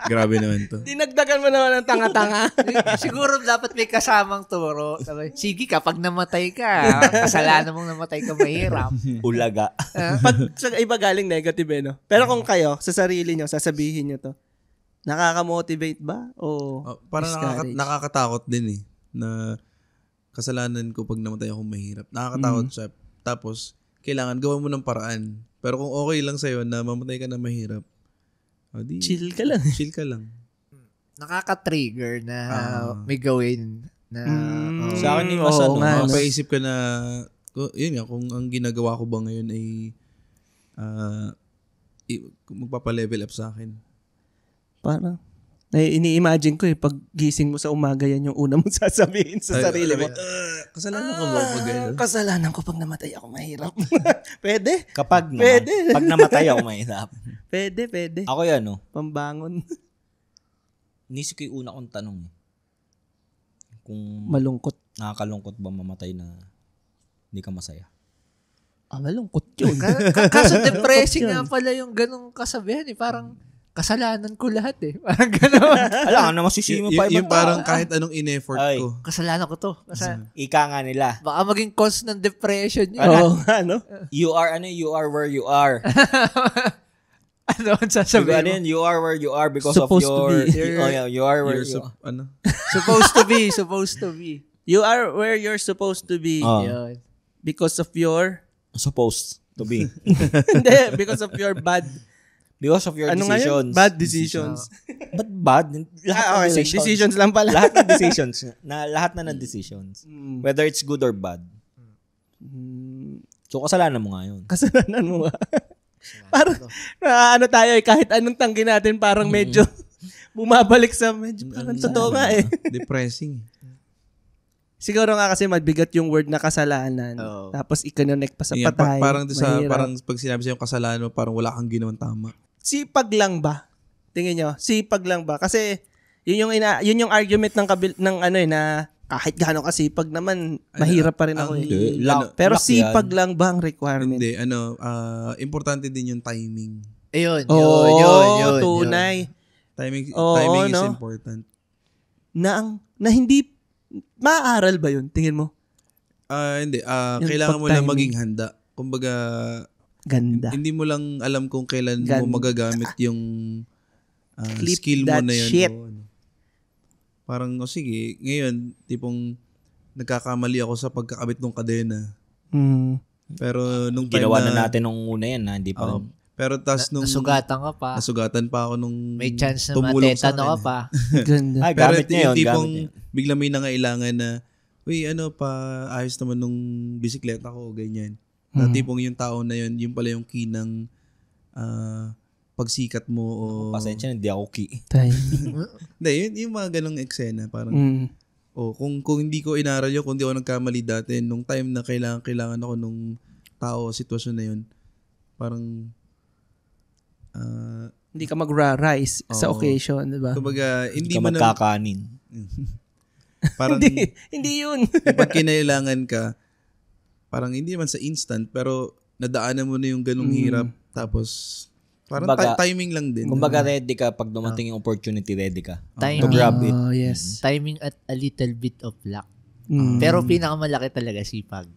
Grabe naman to. Dinagdagan mo naman ng tanga-tanga. Siguro dapat may kasamang turo. Sige, kapag namatay ka, kasalanan mong namatay ka mahirap. Ulaga. Pag sa iba galing negative no? Pero kung kayo, sa sarili nyo, sasabihin nyo to, nakaka-motivate ba? O parang nakakatakot din eh. Na kasalanan ko pag namatay ako mahirap. Nakakatakot siya. Tapos, kailangan gawa mo ng paraan. Pero kung okay lang sa'yo na mamatay ka na mahirap, chill ka lang. Chill ka lang. Nakaka-trigger na may gawin. Na, sa akin yung mas mapaisip ka na, yun nga, kung ang ginagawa ko ba ngayon ay magpapa-level up sa akin. Parang, Ini-imagine ko pag gising mo sa umaga, yan yung una mong sasabihin sa sarili mo. Kasalanan ko ba pag gano'n? Kasalanan ko pag namatay ako, mahirap. Pwede? Kapag naman, Pwede. pag namatay ako, mahirap. Pwede. Ako yan, no? Pambangon. Inisip ko yung una kong tanong. Kung Malungkot. nakakalungkot ba mamatay na hindi ka masaya? Malungkot yun. Kaso depressing nga pala yung ganong kasabihan Parang kasalanan ko lahat Parang gano'n. Alam ka na masisisi mo pa Yung ibang parang tao. kahit anong in-effort Ay. ko. Kasalanan ko to. Ika nga nila. Baka maging cause ng depression yun. Oo, ano? You are where you are. Ano ang sasabihin mo? You are where you are because Supposed of to your... be. you are where you are. Supposed to be. You are where you're supposed to be Yun. because of your... Supposed to be. Hindi, because of your bad... Because of your Ano nga decisions. yun? Bad decisions. But bad? Lahat ng Okay, decisions. decisions lang pala. Lahat ng decisions. Lahat na ng decisions. Whether it's good or bad. So, kasalanan mo nga yun. Kasalanan mo ba? Parang, ano tayo kahit anong tanggi natin, parang medyo bumabalik sa medyo, parang totoo nga Depressing. Siguro nga kasi mabigat yung word na kasalanan. Oo. Tapos i-connect pa sa Yeah, patay. parang mahirap. parang pag sinabi sa'yo yung kasalanan mo, parang wala kang ginawang tama. Sipag lang ba? Tingin nyo, sipag lang ba? Kasi yun yung argument ng na kahit gaano kasipag naman, mahirap pa rin ako Pero luck sipag yan. lang ba ang requirement? Hindi, importante din yung timing. Ayun, Oo, tunay. Timing Oo, is no? important. Na hindi, maaaral ba yun? Tingin mo? Hindi, Yung kailangan mo lang pag-timing. maging handa. Kumbaga, Ganda. hindi mo lang alam kung kailan Ganda. mo magagamit yung Clip skill mo that na yun. shit. Parang, sige, ngayon, tipong nagkakamali ako sa pagkakabit ng kadena. Pero nung time Ginawa na natin nung una yan, hindi pa rin. Pero tas nung Nasugatan ka pa. nasugatan pa ako nung May chance na tumulong sa matetano ka akin. pa. Ganda. Ay, Pero gamit niya yun. yung tipong Gamit niya. bigla may nangailangan na, uy, ayos naman nung bisikleta ko, ganyan. Na tipong yung tao na yun, yung pala yung key ng pagsikat mo o... Pasensya, hindi ako ki. Hindi, yung mga ganong eksena. Parang, kung hindi ko inaral yun, kung hindi ako nagkamali dati, nung time na kailangan ako nung tao, sitwasyon na yun, parang... Hindi ka magra-rise sa occasion, di ba? kumbaga, Hindi hindi ka mo na... magkakanin. Parang, Hindi yun. pag kinailangan ka, parang hindi naman sa instant, pero nadaanan mo na yung ganong hirap, tapos parang Kumbaga, timing lang din. Kumbaga ready ka, pag dumating yung opportunity, ready ka. To Timing. grab it. Oh, yes. Timing at a little bit of luck. Pero pinakamalaki talaga sipag.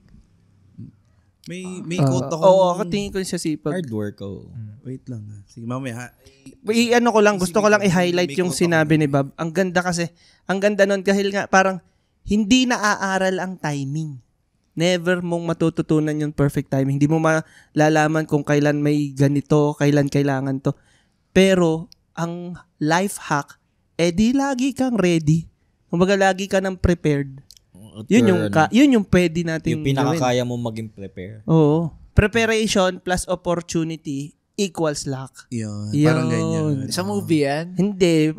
May quote ako. Oo, ako tingin ko sa sipag. Hard work, oh. Wait lang. Sige, mamaya. Gusto ko lang i-highlight yung sinabi ni Bob. Ang ganda kasi, ang ganda nun dahil nga parang hindi naaaral ang timing. Never mong matututunan yung perfect timing. Hindi mo malalaman kung kailan may ganito, kailan kailangan to. Pero, ang life hack, di lagi kang ready. Kumbaga, lagi ka nang prepared. Yun yung pwede natin yung pinakakaya mo maging prepare. Oo. Preparation plus opportunity equals luck. Yun. Yun. Parang ganyan. Sa movie yan? Hindi.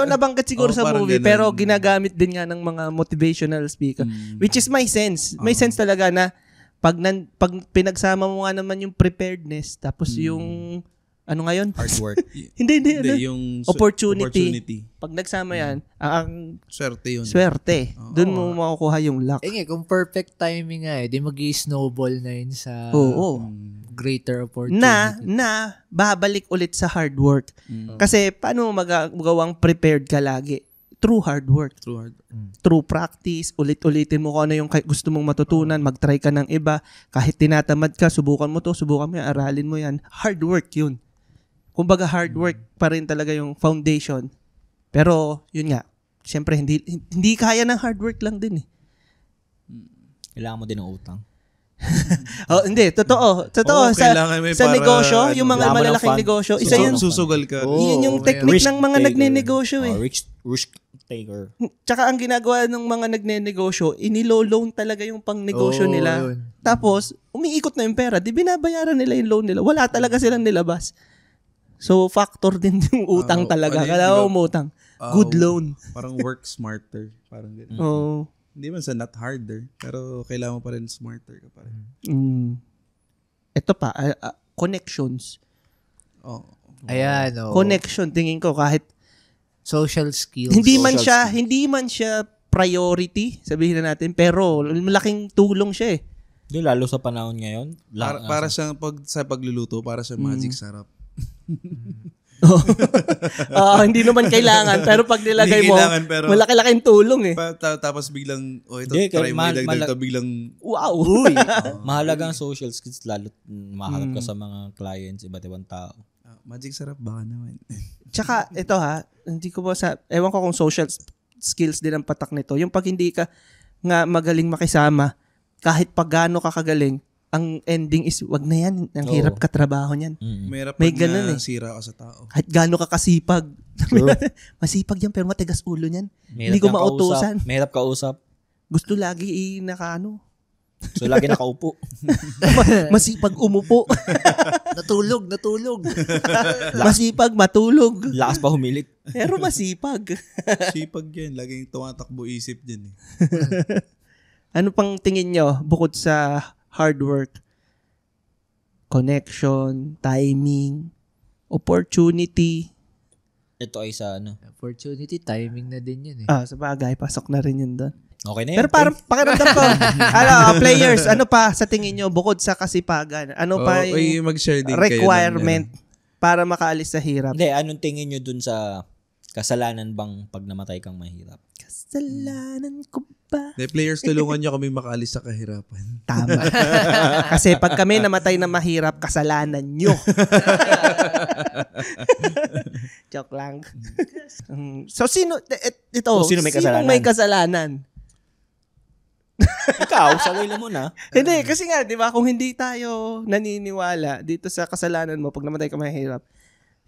Nabanggit siguro sa parang movie, ganun. pero ginagamit din nga ng mga motivational speaker. Which is my sense. May sense talaga na pag pinagsama mo nga naman yung preparedness, tapos yung, ano nga yun? Hard work. Hindi. Hindi, yung Opportunity. Pag nagsama yan, ang Swerte yun. swerte. Doon mo makukuha yung luck. Kung perfect timing nga di mag-snowball na yun sa Oo. greater opportunity. Na babalik ulit sa hard work. Kasi paano mo magawang prepared ka lagi? Through hard work. Through practice, ulit-ulitin mo kung ano yung gusto mong matutunan, mag-try ka ng iba, kahit tinatamad ka, subukan mo yan, aralin mo yan. Hard work yun. Kumbaga hard work pa rin talaga yung foundation. Pero yun nga, syempre hindi kaya ng hard work lang din eh. Kailangan mo din ng utang. Hindi, totoo. Oo, kailangan may Sa para, negosyo, yung mga kailangan mo ng malalaking fund. negosyo, isa yun. Susugal ka. Yun yung may technique risk ng mga taker. nagne-negosyo eh. Risk taker. Tsaka ang ginagawa ng mga nagne-negosyo, inilo-loan talaga yung pang-negosyo nila. Yun. Tapos, umiikot na yung pera. Di binabayaran nila yung loan nila. Wala talaga silang nilabas. So, factor din yung utang talaga. Kailangan umutang. Good loan. Parang work smarter. Parang gano'n. Oo. Hindi man sa not harder, pero kailangan mo pa rin smarter ka pa rin. Ito pa, connections. Oh. Ayan, Connection, tingin ko kahit social skills. hindi man siya priority, sabihin na natin, pero malaking tulong siya eh. Di, lalo sa panahon ngayon. Para sa pagluluto, para sa magic sarap. Hindi naman kailangan, pero pag nilagay mo, malaki-laking tulong eh. Tapos biglang, ito, Di, try mo ilagay ito, biglang, wow. Mahalaga ang social skills, lalo maharap ka sa mga clients, iba't ibang tao. magic sarap baka naman. Tsaka, ito hindi ko ewan ko kung social skills din ang patak nito. Yung pag hindi ka nga magaling makisama, kahit pag gaano ka kagaling, ang ending is, wag na yan. Ang hirap katrabaho niyan. May ganun sira ka sa tao. Kahit gaano ka kasipag. Masipag yan, pero matigas ulo niyan. Hindi ko mautusan. Mahirap kausap. Gusto lagi So, lagi nakaupo. Masipag umupo. Natulog. Masipag matulog. Lakas pa humilik. Pero masipag. Sipag yan. Laging tumatakbo isip dyan eh. Ano pang tingin nyo bukod sa hard work? Connection, timing, opportunity. Ito ay sa Opportunity, timing na din yun eh. Sa bagay, pasok na rin yun doon. Okay na yun. Pero parang pakiramdam ko, players, ano pa sa tingin nyo bukod sa kasipagan? Ano pa yung mag-share din requirement para makaalis sa hirap? Hindi, anong tingin nyo dun sa kasalanan bang pag namatay kang mahirap? Kasalanan ko ba? Players, tulungan nyo kami makaalis sa kahirapan. Tama. Kasi pag kami namatay na mahirap, kasalanan nyo. Joke lang. So, sino may kasalanan? Ikaw, sarili mo na. Hindi, kasi nga, di ba, kung hindi tayo naniniwala dito sa kasalanan mo pag namatay ka mahirap,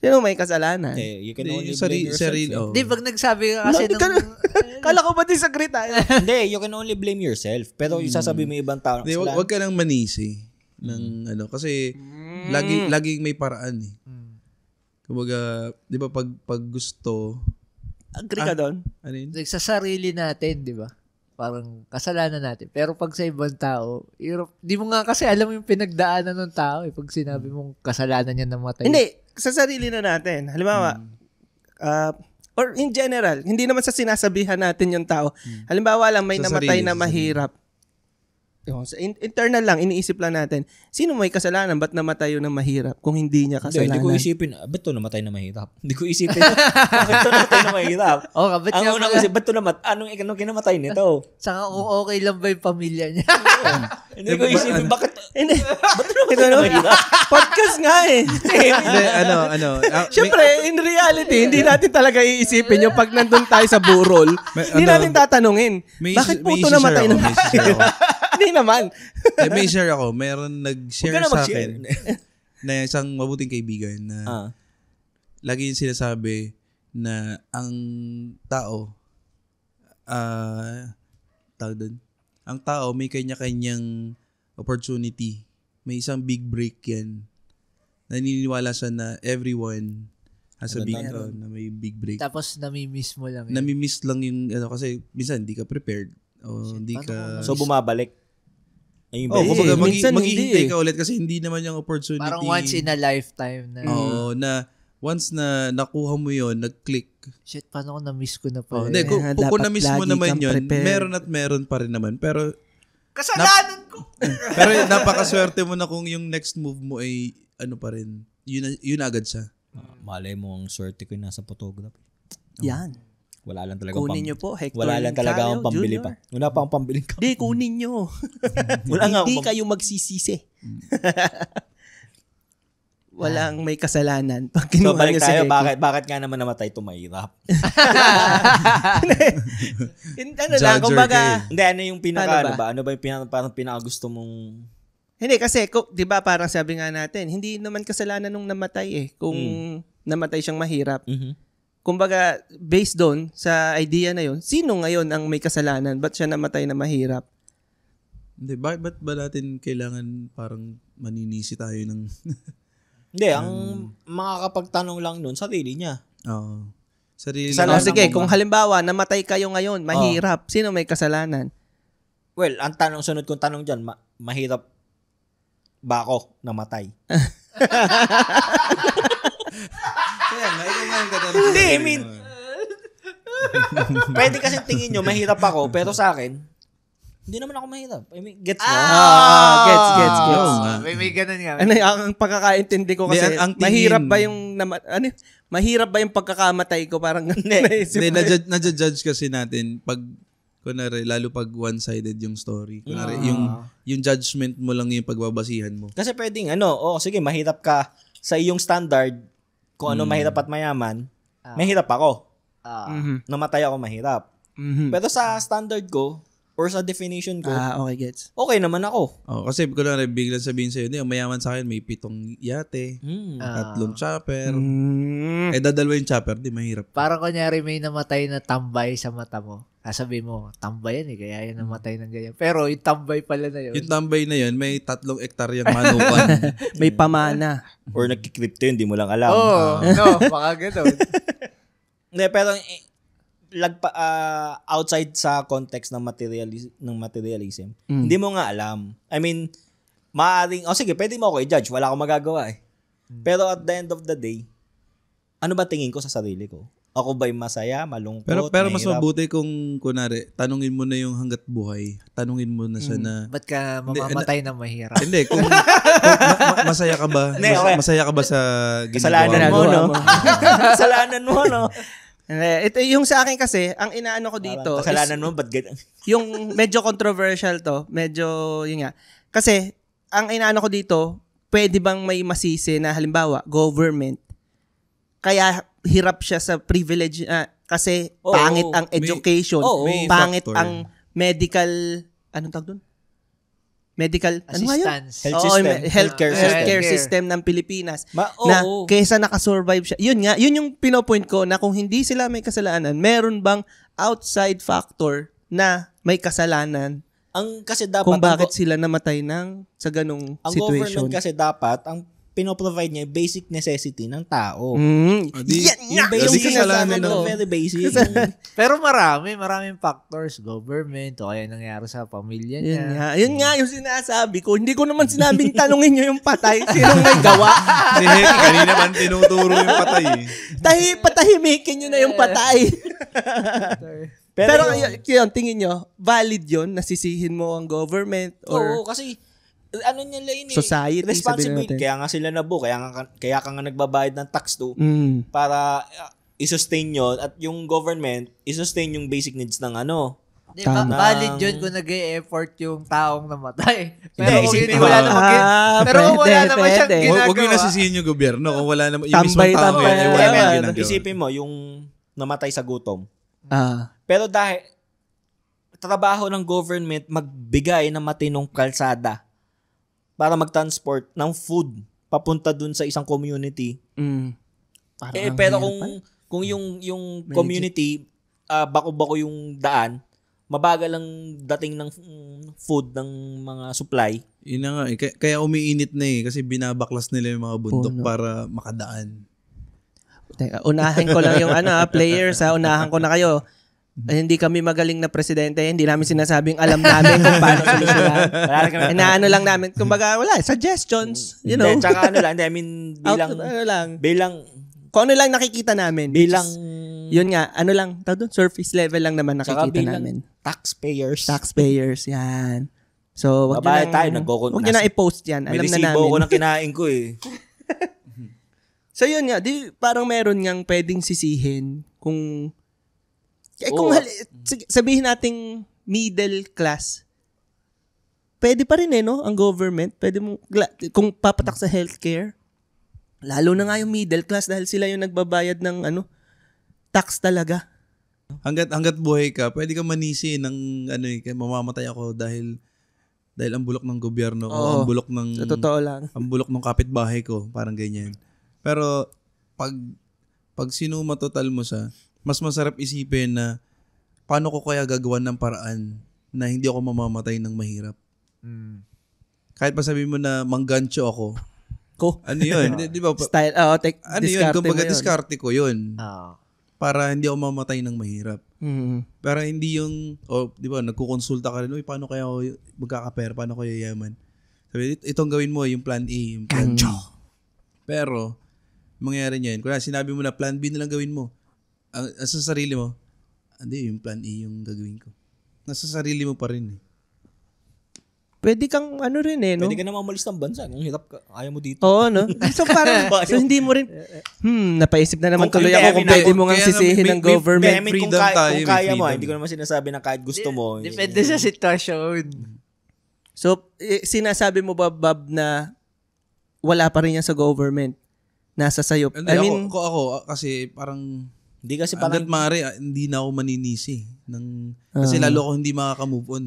sino may kasalanan? You can only blame yourself. Di, pag nagsabi ka kasi Kala ko ba disagree tayo? Hindi, you can only blame yourself. Pero yung sasabi mo ibang tao. Wag ka nang manisi ng kasi laging may paraan eh. Kumbaga, di ba pag gusto, agree ka doon? Ano yun? Sa sarili natin, di ba? Parang kasalanan natin. Pero pag sa ibang tao, di mo nga kasi alam yung pinagdaanan ng tao eh. Pag sinabi mong kasalanan niya namatay. Hindi, sa sarili na natin. Halimbawa, or in general, hindi naman sa sinasabihan natin yung tao. Halimbawa lang, may sa namatay sarili, na mahirap. Internal lang, iniisip lang natin, sino may kasalanan? Ba't namatay yun na mahirap kung hindi niya kasalanan? Hindi ko isipin, ba't to namatay na mahirap? Hindi ko isipin, bakit to namatay na mahirap? Ang unang isip, ba't to namatay? Anong kinamatay nito? Saka kung okay lang ba yung pamilya niya? Hindi ko isipin, ba't to namatay na mahirap? Podcast nga eh. Siyempre, in reality, hindi natin talaga iisipin yung pag nandun tayo sa burol, hindi natin tatanungin, bakit po to namatay na mahirap? Hindi naman. May share ako. Meron nag-share sa akin na isang mabuting kaibigan na lagi yung sinasabi na ang tao ang tao may kanya-kanyang opportunity. May isang big break yan. Naniniwala siya na everyone has a na may big break. Tapos nami-miss mo lang yun. Nami-miss lang yung kasi minsan hindi ka prepared o hindi ka so bumabalik. Kumbaga maghihintay ka ulit kasi hindi naman yung opportunity. Parang once in a lifetime na. Oo, na once na nakuha mo yon, nag-click. Shit, paano ko na-miss ko na pa? Hindi, kung na-miss mo naman yun, meron pa rin naman. Pero kasalanan ko! Pero napakaswerte mo na kung yung next move mo ay ano pa rin. Yun agad siya. Malay mo ang swerte ko yung nasa photography. Yan. Wala lang talaga kunin nyo po, Hector. Wala lang talaga akong pambili pa. Wala pa akong pambiling ka. Hindi, kunin nyo. Hindi kayo magsisisi. Walang may kasalanan. Pag so, balik tayo. Bakit nga naman namatay ito mahirap? Ano lang, kumbaga. Hindi, ano yung pinaka, ano ba yung pinaka gusto mong. Hindi, kasi, di ba parang sabi nga natin, hindi naman kasalanan nung namatay eh. Kung namatay siyang mahirap. Kumbaga, based doon sa idea na yun, sino ngayon ang may kasalanan? Ba't siya namatay na mahirap? Hindi, ba't ba natin kailangan parang maninisi tayo ng Hindi, ang makakapagtanong lang nun, sarili niya. Oo. Sarili Kasalanan Sige, mo kung ba? halimbawa, namatay kayo ngayon, mahirap. Sino may kasalanan? Well, ang sunod kong tanong dyan, mahirap ba ako namatay? Kaya nga, ikaw nga yung katanong. Hindi, I mean, pwede kasi tingin nyo, mahirap ako, pero sa akin, hindi naman ako mahirap. I mean, gets mo? Gets. Oo nga. May ganun nga. Ano ang pagkakaintindi ko kasi, Hindi, ang tingin- mahirap ba yung mahirap ba yung pagkakamatay ko? Parang naisip Hindi, ko. nadjudge kasi natin pag, kunwari, lalo pag one-sided yung story. Kunwari, yung judgment mo lang yung pagbabasihan mo. Kasi pwedeng, sige, mahirap ka sa iyong standard, kung ano mahirap at mayaman, mahirap ako. Namatay ako mahirap. Pero sa standard ko, or sa definition ko, Okay, gets. okay naman ako. Oh, kasi kunwari, biglang sabihin sa'yo, ang mayaman sa akin, may 7 yate, 3 chopper. Dadalawa yung chopper, di mahirap. Parang kunyari may namatay na tambay sa mata mo. Sabi mo, tambay yan kaya yan namatay ng ganyan. Pero yung tambay pala na yun. Yung tambay na yun, may 3 hektaryang manukan. May pamana. Or nagkikripto yun, di mo lang alam. Baka gano'n. Hindi, pero outside sa context ng materialism, hindi mo nga alam. I mean, maaaring, sige, pwede mo ako i-judge. Wala akong magagawa eh. Pero at the end of the day, ano ba tingin ko sa sarili ko? Ako ba'y masaya, malungkot, pero mas mahirap? mabuti kung, kunwari, tanungin mo na yung hanggat buhay. Tanungin mo na siya na, Ba't ka mamamatay na mahirap? hindi, kung masaya ka ba? Hindi, okay. Masaya ka ba sa Kasalanan ginagawa mo, mo? no? Kasalanan mo, no? Ito yung sa akin kasi, ang inaano ko dito Kasalanan mo, ba't ganyan? yung medyo controversial to, medyo yun nga. Kasi ang inaano ko dito, pwede bang may masisi na halimbawa government kaya hirap siya sa privilege kasi pangit ang education, may pangit factor. ang medical anong tawag doon? Medical ano nga yun? Assistance. Healthcare system ng Pilipinas na kaysa nakasurvive siya. Yun nga, yun yung pinopoint ko na kung hindi sila may kasalanan, meron bang outside factor na may kasalanan Kasi dapat kung bakit sila namatay sa ganong ang situation. government kasi dapat ang pinoprovide niya basic necessity ng tao. Yan Yung basic kasalanan na ng- very basic. Pero maraming factors. Government, o kaya nangyari sa pamilya niya. Yun nga yung sinasabi ko. Hindi ko naman sinabing tanungin nyo yung patay. Sinong may gawa? Si Heki, kanina man tinuturo yung patay. Patahimikin nyo na yung patay. Pero yun, tingin nyo, valid yun? Nasisihin mo ang government? Or kasi ano nila yun society, responsibility. sabihin natin. Kaya nga sila nabuo. Kaya ka nga nagbabayad ng tax to para i-sustain nyo at yung government i-sustain yung basic needs ng Di ba? Tama. Valid yun kung nag-e-effort yung taong namatay. Pero Hindi, kung isipin hindi mo. wala naman pero kung wala Pwede, naman siyang pwede. ginagawa. Huwag nyo nasisihin yung gobyerno kung wala naman, yung mismong tao Tambay-tambay. yan, wala naman ginagawa. Isipin mo, yung namatay sa gutom. Ah. Pero dahil trabaho ng government magbigay ng matinong kalsada para mag-transport ng food papunta dun sa isang community. Parang Pero hirap kung yung community bako-bako yung daan, mabagal ang dating ng food ng mga supply. Yun na nga eh. Kaya umiinit na eh. Kasi binabaklas nila yung mga bundok Puno. para makadaan. Teka, unahin ko lang yung players unahan ko na kayo. Hindi kami magaling na presidente, hindi namin sinasabing alam namin kung paano solusyonan. Inaano lang namin, kumbaga wala, suggestions, you know. Hindi, tsaka I mean, bilang kung ano lang nakikita namin. bilang Yun nga, tawag doon, surface level lang naman tsaka nakikita bilang namin. taxpayers. Yan. So, wag Babayad tayo, wag nyo na i-post yan. May Alam na resibo namin. ko ng kinain ko eh. So, yun nga, parang meron ngang pwedeng sisihin kung Oo. sabihin nating middle class, pwede pa rin no, ang government, pwede mo, kung papatak sa healthcare, lalo na nga yung middle class dahil sila yung nagbabayad ng tax talaga. Hanggat buhay ka, pwede ka manisi ng mamamatay ako dahil ang bulok ng gobyerno o ang bulok ng Sa totoo lang. ang bulok ng kapitbahay ko, parang ganyan. Pero pag sinuma total mo sa, mas masarap isipin na paano ko kaya gagawan ng paraan na hindi ako mamamatay ng mahirap. Kahit pa sabihin mo na manggancho ako, ko. Ano yun? Di ba? Style, Ano yun? Kumbaga, diskarte ko yun. Para hindi ako mamatay ng mahirap. Para hindi yung, di ba, nagkukonsulta ka rin, paano kaya ako magkakapera? Paano ko yayaman? Sabi, itong gawin mo, yung plan A, yung plan B. Pero, mangyayari niyan, kung sinabi mo na plan B na lang gawin mo, sa sarili mo, hindi, yung plan A yung gagawin ko. Nasa sarili mo pa rin eh. Pwede kang ano rin eh, no? Pwede ka naman umalis ng bansa kung hirap ka. Ayaw mo dito. Oo, no? So parang, so hindi mo rin, napaisip na naman tuloy ako kung pwede mo nga sisihin ng government. freedom tayo, kung kaya mo, freedom. hindi ko naman sinasabi na kahit gusto mo. Depende sa sitwasyon. So, sinasabi mo ba, Bob, na wala pa rin yan sa government? Nasa sayo. Hindi, ako, kasi parang, hindi kasi parang, hanggat maaari, hindi na ako maninisi. Kasi lalo ako hindi makaka-move on.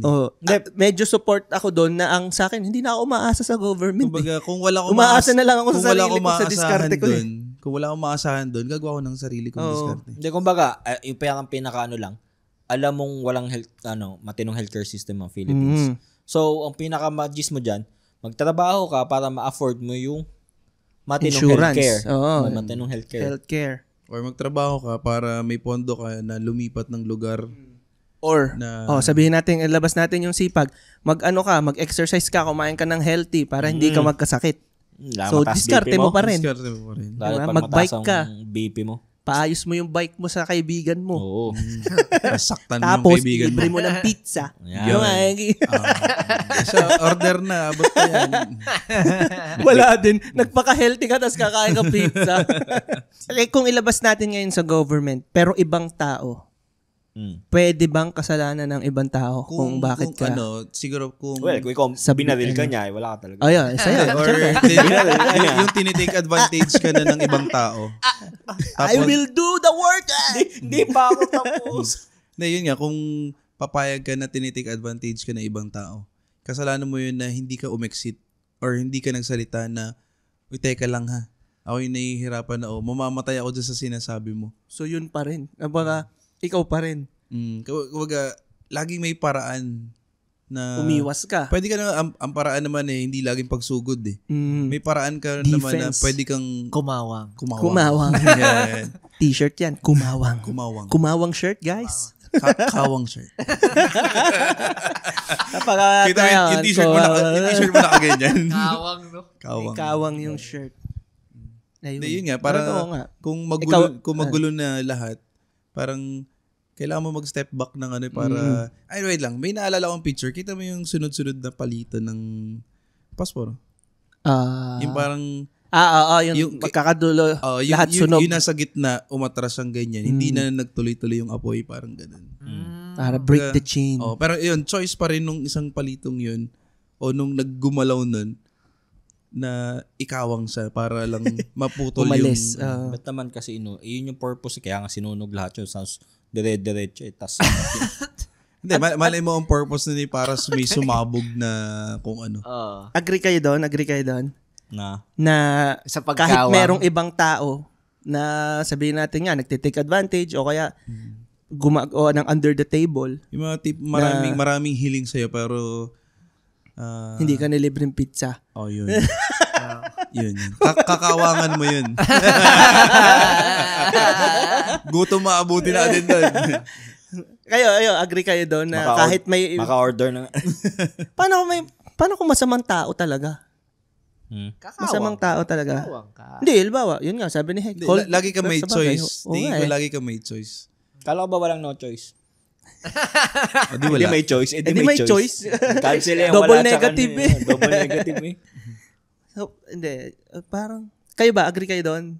Medyo support ako doon na ang sa akin, hindi na ako umaasa sa government. Kumbaga, kung wala akong umaasa na lang ako sa sarili ko sa diskarte ko. Kung wala akong maasahan doon, gagawa ko ng sarili kong diskarte. Hindi, kumbaga, yung pinaka-ano lang, alam mong walang matinong healthcare system ng Philippines. So, ang pinaka-magis mo dyan, magtrabaho ka para ma-afford mo yung matinong healthcare. Matinong healthcare. Or magtrabaho ka para may pondo ka na lumipat ng lugar. Or, sabihin natin, ilabas natin yung sipag. Mag-exercise ka, kumain ka ng healthy para hindi ka magkasakit. So, diskarte mo pa rin. Mag-bike ka. BP mo. Paayos mo yung bike mo sa kaibigan mo. Oo. Saktan mo yung tapos, kaibigan mo. libre mo ng pizza. So, order na. Abot pa yan. Wala din. Nagpaka-healthy ka tapos kakain ka pizza. Kung ilabas natin ngayon sa government, pero ibang tao, pwede bang kasalanan ng ibang tao kung bakit ka? Siguro kung... Well, kung ikaw binaril ka niya, wala ka talaga. Or yung tinitake advantage ka na ng ibang tao. I will do the work! Hindi pa ako tapos. Yun nga, kung papayag ka na tinitake advantage ka ng ibang tao, kasalanan mo yun na hindi ka umexit or hindi ka nagsalita na, uy, teka lang ha, ako yung nahihirapan na, mamamatay ako dyan sa sinasabi mo. So yun pa rin. Ikaw pa rin. Kumbaga, laging may paraan na... Umiwas ka. Pwede ka na, ang paraan naman hindi laging pagsugod eh. May paraan ka naman na pwede kang... Kumawang. Yan. T-shirt yan. Kumawang. Kumawang shirt, guys. Kawang shirt. Kita yung t-shirt mo nakaganyan. Kawang, no? Kawang yung shirt. Yun nga, parang kung magulo na lahat, parang kailangan mo mag-step back ng para... Ay, wait lang. May naalala akong picture. Kita mo yung sunod-sunod na palitan ng paspor. Yung parang... yung magkakadulo. Lahat sunog. Yung nasa gitna, umatras ang ganyan. Hindi na nagtuloy-tuloy yung apoy. Parang ganun. Para break the chain. Pero yun, choice pa rin nung isang palitong yun o nung naggumalaw nun na ikawang siya para lang maputol umalis. Ba't naman kasi yun yung purpose, kaya nga sinunog lahat yun. Sounds dire-diretso. Tas hindi, malay mo ang purpose na para may sumabog na kung ano. Agree kayo doon? Na sa kahit merong ibang tao na sabihin natin nga, nagtitake advantage o kaya gumagawa ng under the table. Yung mga maraming hiling sa'yo pero hindi ka nilibreng pizza. Yun. Yun. Kakawangan mo yun. Gutom maabuti natin doon. Kayo, agree kayo doon na kahit may... Maka-order na. Paano kung masamang tao talaga? Masamang tao talaga. Hindi, halimbawa, yun nga, sabi ni Heck. Lagi ka may choice. Tingin ko lagi ka may choice. Kala ko ba walang no choice? Hindi may choice. Hindi may choice. Cancel yan. Double negative eh. Double negative eh. Hindi. Parang, kayo ba? Agree kayo doon?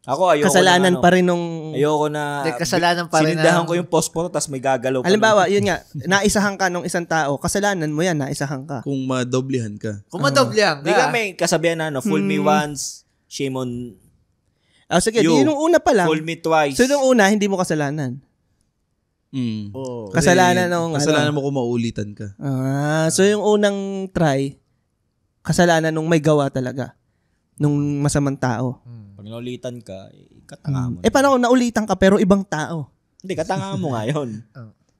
Ako, ayoko kasalanan pa rin nung... Ayoko na... kasalanan pa rin sinindahan ko yung posporo tapos may gagalaw pa. Halimbawa, yun nga, naisahan ka nung isang tao, kasalanan mo yan, naisahan ka. Kung madoblehan ka. Di ka may kasabihan na, fool me once, shame on sige, di nung una pa lang. Fool me twice. So, nung una, hindi mo kasalanan. Kasalanan mo kung maulitan ka. So, yung unang try, kasalanan nung may gawa talaga. Nung masamang tao. Pag naulitan ka, katanga mo. Paano kung naulitan ka pero ibang tao? Hindi, katanga mo nga yun.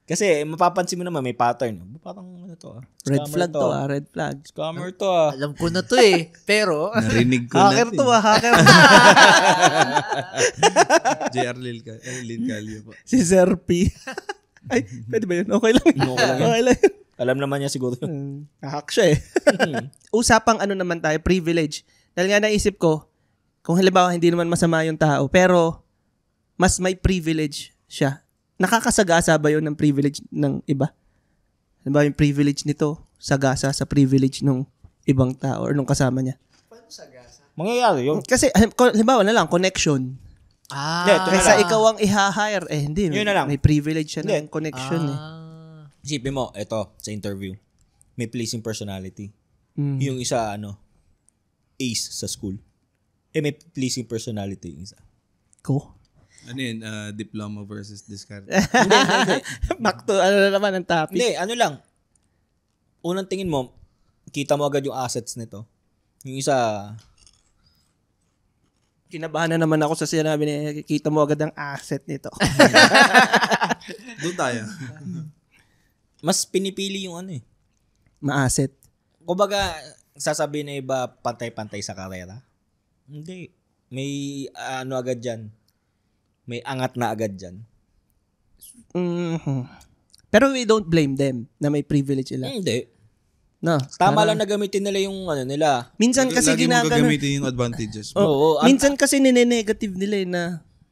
Kasi mapapansin mo naman may pattern. Parang ano to Red flag to red flag. Scammer to Alam ko na to eh. Pero, Narinig ko na. hacker to hacker. JR Lin Calio po. Si Sir P. Ay, pwede ba yun? Okay lang. Okay lang. Alam naman niya siguro yun. Hack siya eh. Usapang ano naman tayo, privilege. Dahil nga naisip ko, kung halimbawa hindi naman masama yung tao, pero mas may privilege siya. Nakakasagasa ba yun ng privilege ng iba? Halimbawa yung privilege nito, sagasa sa privilege ng ibang tao or nung kasama niya. Mangyayari yun. Kasi halimbawa na lang, connection. Kaysa ikaw ang i-hire, hindi. Yun na lang. May privilege siya ng connection eh. Isipin mo, eto, sa interview, may pleasing personality. Mm. Yung isa, ace sa school. May pleasing personality yung isa. Ko? Ano yun? Diploma versus discard. Back to, ano na naman ang topic. Hindi, ano lang. Unang tingin mo, kita mo agad yung assets nito. Yung isa, Kinabahan na naman ako sa sinabi niya, kita mo agad ang asset nito. Doon tayo. mas pinipili yung Ma-asset. Kumbaga, sasabihin na iba, pantay-pantay sa karera. Hindi. May agad dyan. May angat na agad dyan. Mm-hmm. Pero we don't blame them na may privilege sila. Hindi. No, Tama lang na gamitin nila yung nila. Minsan kasi Lagi mo ginagano. gagamitin yung advantages mo. Oo. Minsan kasi nine-negative nila na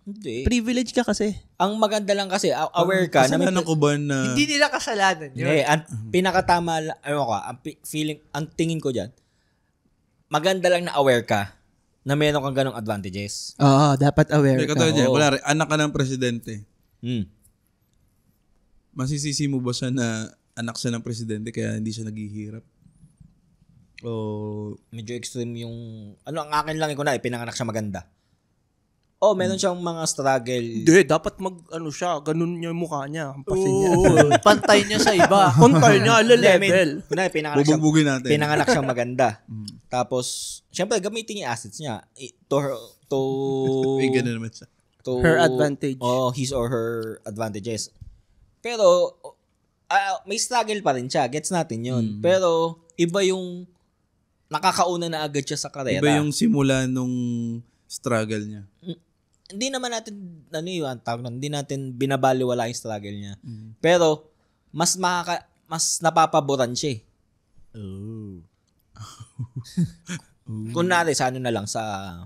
Hindi. privilege ka kasi. Ang maganda lang kasi, aware ka. na may- Kasalanan ko ba na... Hindi nila kasalanan yun. Hindi. Ang pinakatama, ang tingin ko dyan, maganda lang na aware ka na meron kang ganong advantages. Oo, dapat aware Hindi, ka. katulad niya, Oo. wala rin, anak ka ng presidente. Hmm. Masisisi mo ba siya na anak siya ng presidente kaya hindi siya naghihirap? O... Medyo extreme yung, ang akin lang ko na, pinanganak siya maganda. Meron siyang mga struggle. Hindi, dapat siya, ganun yung mukha niya. Hampasin niya. Pantay niya sa iba. Kontay niya, level. Kunwari, Bububugin natin. pinanganak siyang maganda. Tapos, syempre, gamitin niya yung assets niya May ganun naman siya. to Her advantage. His or her advantages. Pero, may struggle pa rin siya. Gets natin yun. Pero, iba yung nakakauna na agad siya sa karera. Iba yung simula nung struggle niya. Hindi naman natin, hindi natin binabaliwala yung struggle niya. Pero, mas napapaboran siya eh. Kunwari, sa na lang, sa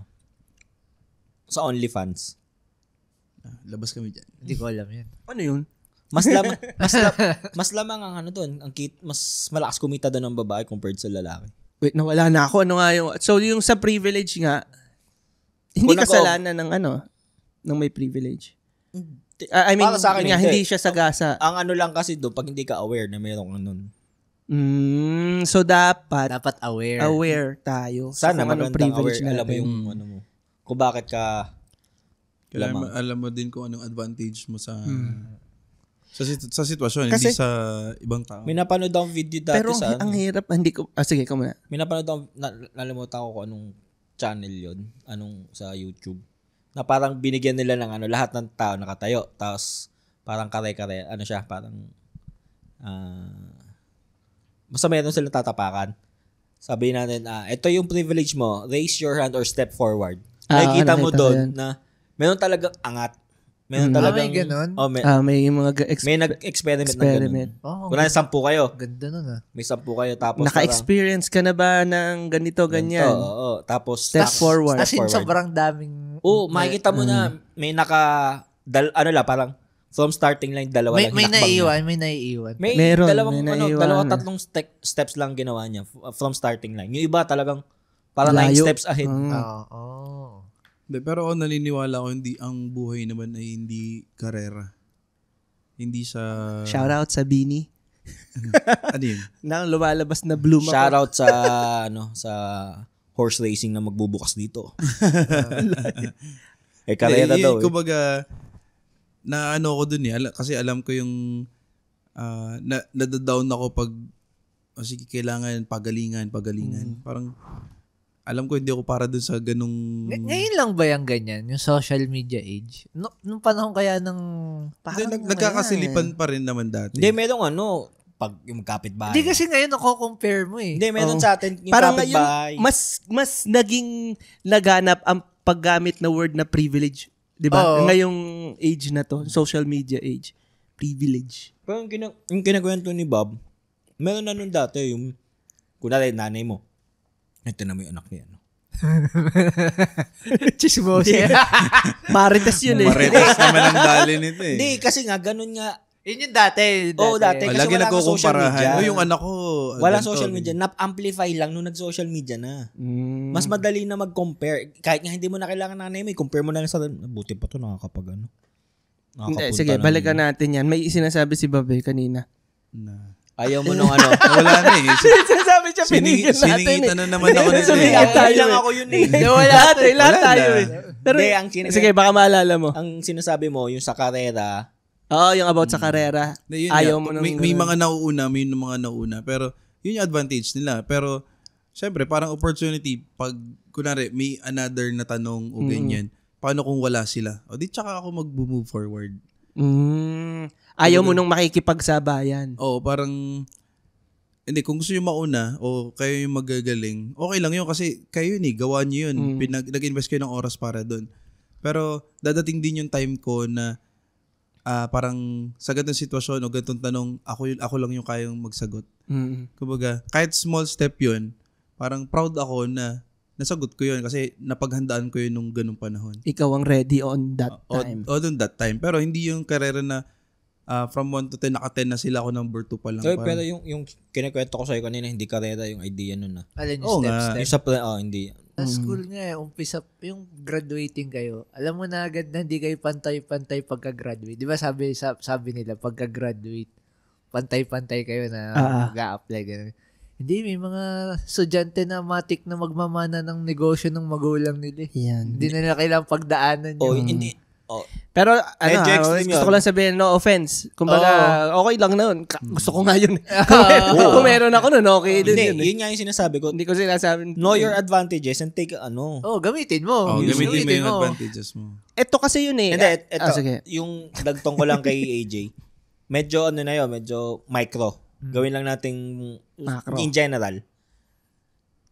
OnlyFans. Labas kami dyan. Hindi ko alam yan. Ano yun? Mas lamang ang doon, mas malakas kumita doon ng babae compared sa lalaki. Wait, nawala na ako. Ano nga yung... So, yung sa privilege nga, hindi Kung kasalanan ng ng may privilege. I mean, Para sa akin, yun nga, hindi. hindi siya sagasa. Ang lang kasi doon, pag hindi ka aware na mayroong nun. So, dapat Dapat aware. aware tayo. Sana kung anong magandang privilege aware, alam mo natin. yung mo. Kung bakit ka Kailangan alam mo din kung anong advantage mo sa sa sitwasyon, Kasi- hindi sa ibang tao. may napanood akong video dati Pero sa ang hirap, hindi ko... sige, ka muna. may napanood akong, nalimutan ko kung anong channel yon, anong sa YouTube, na parang binigyan nila ng lahat ng tao nakatayo, tapos parang kare-kare, siya, parang basta meron silang tatapakan. Sabi natin, ito yung privilege mo, raise your hand or step forward. Nakikita mo nakita ko doon yan. na meron talagang angat. Meron talagang... may ganun? May mga May nag-experiment ng ganun. Oh, Kung 10 kayo, ganda nun may 10 kayo, tapos naka-experience ka na ba ng ganito, ganyan? Oo. Tapos Step forward. As in, sobrang daming... makikita mo na may parang from starting line, dalawa May lang hinakbang niya. may naiiwan. May Meron, dalawang, may naiiwanan. dalawa tatlong steps lang ginawa niya from starting line. Yung iba talagang para 9 Layo. steps ahead. Oo. Pero ako naniniwala ko hindi ang buhay naman ay hindi karera. Hindi sa... Shout out sa Bini. Ano yun? Nang lumalabas na bloom ako. Shout out sa sa horse racing na magbubukas dito. Karera daw. Kumbaga, na ko dun kasi alam ko yung nadadown ako pag sige, kailangan pagalingan. Parang alam ko hindi ako para dun sa ganung... Ngayon lang ba yung ganyan? Yung social media age? Nung panahon kaya ng... Nagkakasilipan pa rin naman dati. Hindi, merong pag yung kapitbahay. Hindi kasi ngayon ako-compare mo eh. Hindi, meron sa atin yung parang kapitbahay. ngayon, mas naging laganap ang paggamit na word na privilege. Di ba? Ngayong age na to, social media age. Privilege. Pero yung kinakwento ni Bob, meron na nun dati yung, kunwari nanay mo, ito na mo yung anak niya. Chismos. Marites yun eh. Marites naman ang dali nito eh. Hindi, kasi nga, ganun nga. Yun yung dati. Oo, dati. Kasi Lagi wala ka social media. nagkukumparahan. Yung anak ko. Walang social media. Nap-amplify lang nung nag-social media na. Mas madali na mag-compare. Kahit nga hindi mo na kailangan nanay mo, compare mo na lang sa, buti pa to nakakapag Sige, balikan natin yan. May sinasabi si Babe kanina. Ayaw mo nung Wala na eh. Sinasabi siya, pinigil natin Siningitan na naman ako nito Sumingit eh. tayo lang eh. ako yun eh. Lahat tayo eh. Pero, Hindi, sige, baka maalala mo. ang sinasabi mo, yung sa karera, Yung about sa karera. Yun Ayaw nga, mo nung... may mga nauuna, may mga nauuna. Pero yun yung advantage nila. Pero syempre, parang opportunity, pag kunwari may another na tanong o ganyan, paano kung wala sila? O di tsaka ako mag-move forward. Ayaw mo nung makikipagsabayan. Oo, parang hindi, kung gusto nyo mauna o kayo yung magagaling, okay lang yun kasi kayo yun gawa nyo yun. Nag-invest kayo ng oras para doon. Pero dadating din yung time ko na parang sa ganitong sitwasyon o ganitong tanong, ako lang yung kayang magsagot. Kumbaga, kahit small step yun, parang proud ako na nasagot ko yun kasi napaghandaan ko yun nung ganung panahon. Ikaw ang ready on that time. On that time. Pero hindi yung karera na from 1 to 10, naka-10 na sila, ako number 2 pa lang. pero yung kinikwento ko sa'yo kanina, hindi karera yung idea nun na. Alin yung step. Yung sa hindi. Sa school nga, umpisa, yung graduating kayo, alam mo na agad na hindi kayo pantay-pantay pagka-graduate. Di ba sabi nila, pagka-graduate, pantay-pantay kayo na mag-a-apply. Ganun. Hindi, may mga estudyante na matik na magmamana ng negosyo ng magulang nila. Yan. Hindi na nila kailangang pagdaanan yun. Hindi. Pero extreme gusto ko yun. lang sabihin, no offense. Kumbaga, okay lang na yun. Gusto ko nga yun. Kung meron ako nun, okay din yun. Yun nga yung sinasabi ko. Hindi ko sinasabi. Know your advantages and take gamitin mo. Gamitin mo yung advantages mo. Ito kasi yun eh. Hindi, ito. Sige. Yung dagtong ko lang kay AJ. Medyo medyo micro. Gawin lang nating Macro. in general.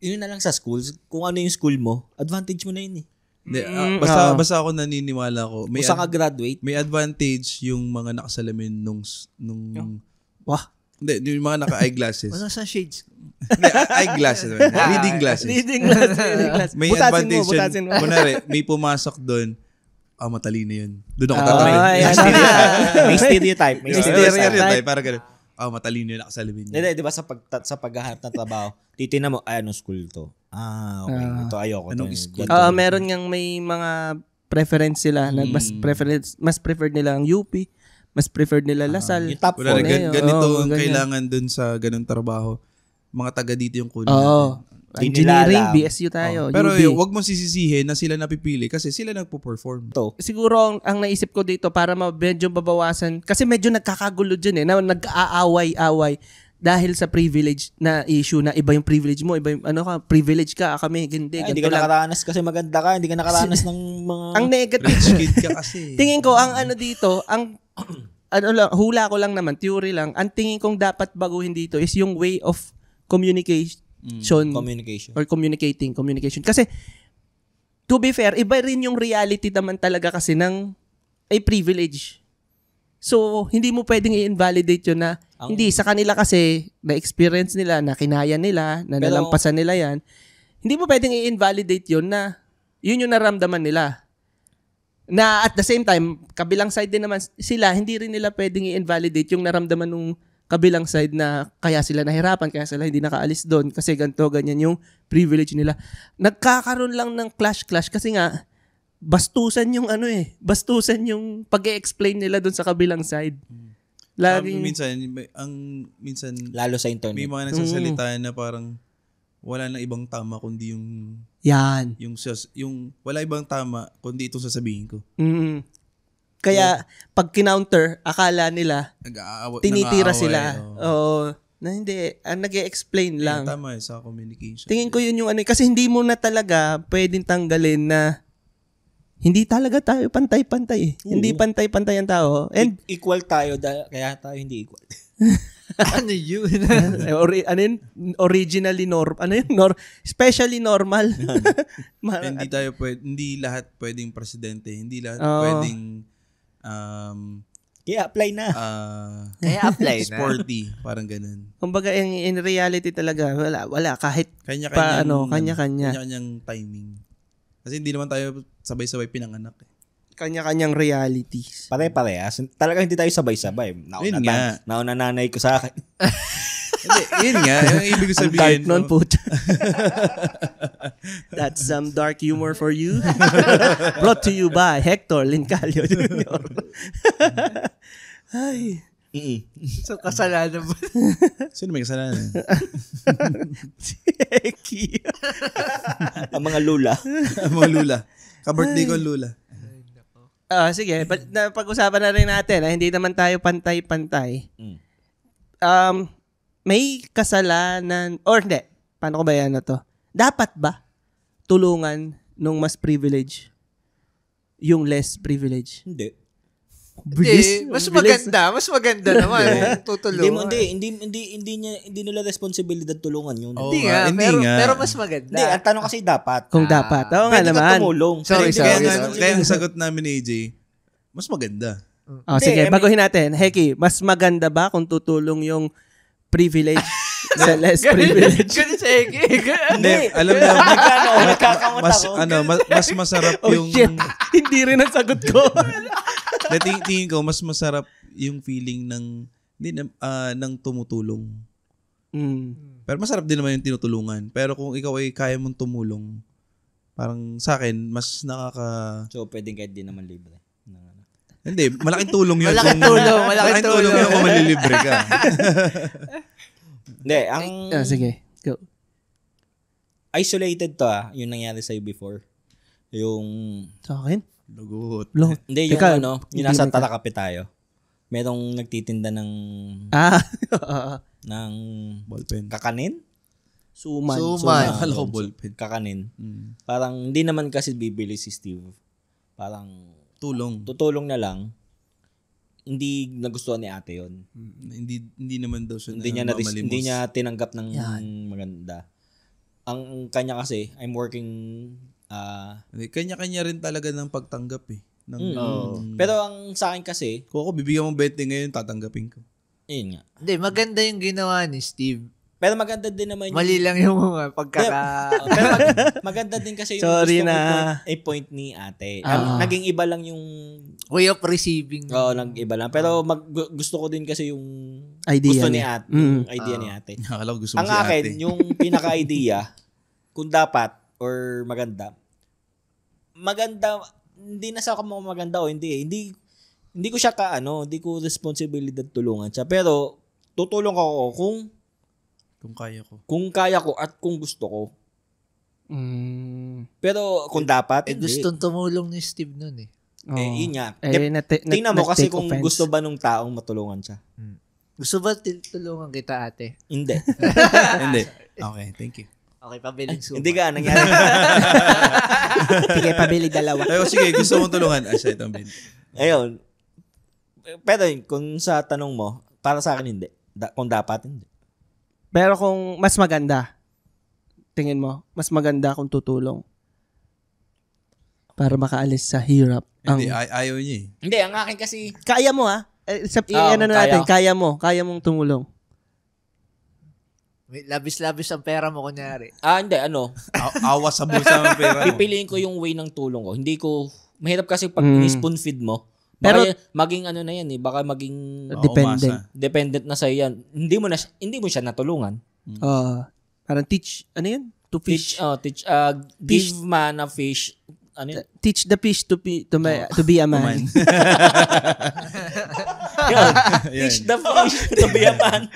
Yun na lang sa schools. Kung ano yung school mo, advantage mo na yun eh. Hindi, basta ako naniniwala ko. Kung saan ka graduate. May advantage yung mga nakasalamin nung Wah. Hindi, yung mga naka-eyeglasses. Wala sa shades. Hindi, eyeglasses. Reading glasses. Reading glass. May advantage yun. Kunwari, may pumasok doon, matalino yun. Doon ako tatanungin. May stereotype. May stereotype. Para ganun. Matalino yun nakasalamin niya. Hindi, di ba sa paghahanap ng trabaho, titignan mo, anong school to? Okay. Ito ayoko. Anong to. school? Meron ngang may mga preference sila na mas preferred nila ang UP, mas preferred nila Lasal. Yung top 4. Ganito ang kailangan dun sa ganung trabaho. Mga taga dito yung kunin natin. Engineering, BSU tayo. Pero UB. wag mong sisisihin na sila napipili kasi sila nagpo-perform. Siguro ang naisip ko dito para medyo babawasan, kasi medyo nagkakagulo dyan na nag-aaway-away dahil sa privilege na issue na iba yung privilege mo, iba yung privilege ka, kami, hindi ka nakaranas kasi maganda ka, hindi ka nakaranas ng mga... Ang negative. Rich kid ka kasi. Tingin ko, ang dito, hula ko lang naman, theory lang, ang tingin kong dapat baguhin dito is yung way of communication. Or communication. Kasi, to be fair, iba rin yung reality naman talaga kasi ng privilege. So, hindi mo pwedeng i-invalidate yun na hindi, sa kanila kasi, na-experience nila, na kinaya nila, na nalampasan nila yan. Hindi mo pwedeng i-invalidate yun na yun yung naramdaman nila. Na at the same time, kabilang side din naman sila, hindi rin nila pwedeng i-invalidate yung naramdaman nung kabilang side na kaya sila nahirapan, kaya sila hindi nakaalis doon kasi ganyan yung privilege nila. Nagkakaroon lang ng clash kasi nga bastusan yung bastusan yung pag-e-explain nila doon sa kabilang side. Laging minsan lalo sa internet. may mga nagsasalita na parang wala nang ibang tama kundi yung yung wala ibang tama kundi itong sasabihin ko. Kaya pag kinounter, akala nila tinitira sila. Oo. Na hindi, nag-e-explain lang. Tama sa communication. Tingin ko yun yung kasi hindi mo na talaga pwedeng tanggalin na hindi talaga tayo pantay-pantay. Hindi pantay-pantay ang tao. And equal tayo, kaya tayo hindi equal. Ano yun? Originally especially normal. Hindi lahat pwedeng presidente, hindi lahat pwedeng kaya apply na. Sporty, parang ganun. Kumbaga in reality talaga wala kahit kanya-kanyang timing. Kasi hindi naman tayo sabay-sabay pinanganak. Kanya-kanyang realities. Pare-parehas. Talagang hindi tayo sabay-sabay. Nauna nanay ko sa akin. Hindi, yun nga. Yung ibig sabihin. Ang dark nun, puta. That's some dark humor for you. Brought to you by Hector Lincalio Jr. Ay. So, kasalanan ba? Sino may kasalanan? Si Eki. Ang mga lula. Ang mga lula. Ka-birthday ko lula. Sige. Pag-usapan na rin natin. Hindi naman tayo pantay-pantay. May kasalanan, or hindi, paano ko ba yan na to? Dapat ba tulungan nung mas privilege yung less privilege? Hindi. Hindi, mas maganda naman. Tutulungan. Hindi nila responsibilidad tulungan yun. Hindi nga, pero mas maganda. Hindi, ang tanong kasi dapat. Kung dapat. Oo nga naman. Tumulong. Kaya ang sagot namin ni AJ, mas maganda. Sige, baguhin natin. Heki, mas maganda ba kung tutulong yung privilege sa less privilege? Ganun sa Heki. Hindi, alam mo, mas masarap yung... Shit, hindi rin ang sagot ko. Tingin ko, mas masarap yung feeling ng tumutulong. Pero masarap din naman yung tinutulungan. Pero kung ikaw ay kaya mong tumulong, parang sa akin, mas So, pwedeng kahit di naman libre. Hindi, malaking tulong yun. Malaking tulong yun kung malilibre ka. Hindi, sige, go. Isolated to yung nangyari sa'yo before. Yung... Sa akin? Lugot. Hindi, yung yung nasa Tarakape tayo. Merong nagtitinda ng... ng... Ballpen. Kakanin? Suman. Akala ko ballpen. Kakanin. Parang hindi naman kasi bibili si Steve. Parang... Tutulong na lang. Hindi nagustuhan ni ate yun. Hindi naman daw siya hindi niya tinanggap ng maganda. Ang kanya kasi, I'm working... kanya-kanya rin talaga ng pagtanggap eh. Pero ang sa akin kasi... Kung ako bibigyan mo 20 ngayon, tatanggapin ko. Yun nga. Hindi, maganda yung ginawa ni Steve. Pero maganda din naman Mali lang yung pero maganda din kasi yung sorry gusto na point ni ate. Naging iba lang yung way of receiving. nag-iba lang. Pero gusto ko din kasi yung idea gusto ni ate. Yung idea ni ate. Akala ko gusto mo si ate. Ang akin, yung pinaka-idea, kung dapat or maganda, hindi na sa ako maganda o hindi. Hindi ko siya hindi ko responsibilidad tulungan siya. Pero tutulong ako kung kaya ko. Kung kaya ko at kung gusto ko. Pero kung dapat, hindi. Gustong tumulong ni Steve nun eh. Yun nga. Tingnan mo kasi kung gusto ba nung taong matulungan siya. Gusto ba tulungan kita, ate? Hindi. Hindi. Okay, thank you. Okay, pabiling suba. Hindi ka, nangyari. Sige, pabili dalawa. Sige, gusto mong tulungan. Siya itong bin. Ayun. Pero kung sa tanong mo, para sa akin hindi. Kung dapat, hindi. Pero kung mas maganda, tingin mo, mas maganda kung tutulong para makaalis sa hirap. Hindi, ayaw niya eh. Hindi, ang akin kasi... Kaya mo kaya mong tumulong. Labis-labis ang pera mo, kunyari. Hindi, Awas sa bulsa ng pera mo. Pipiliin ko yung way ng tulong ko. Hindi ko... Mahirap kasi pag spoon feed mo, pero maging na yan eh, baka maging dependent na sa yan. Hindi mo siya natulungan. Parang teach, ano yan? To fish. Give man a fish. Ano yan? Teach the fish to be a man. Teach the fish to be a man.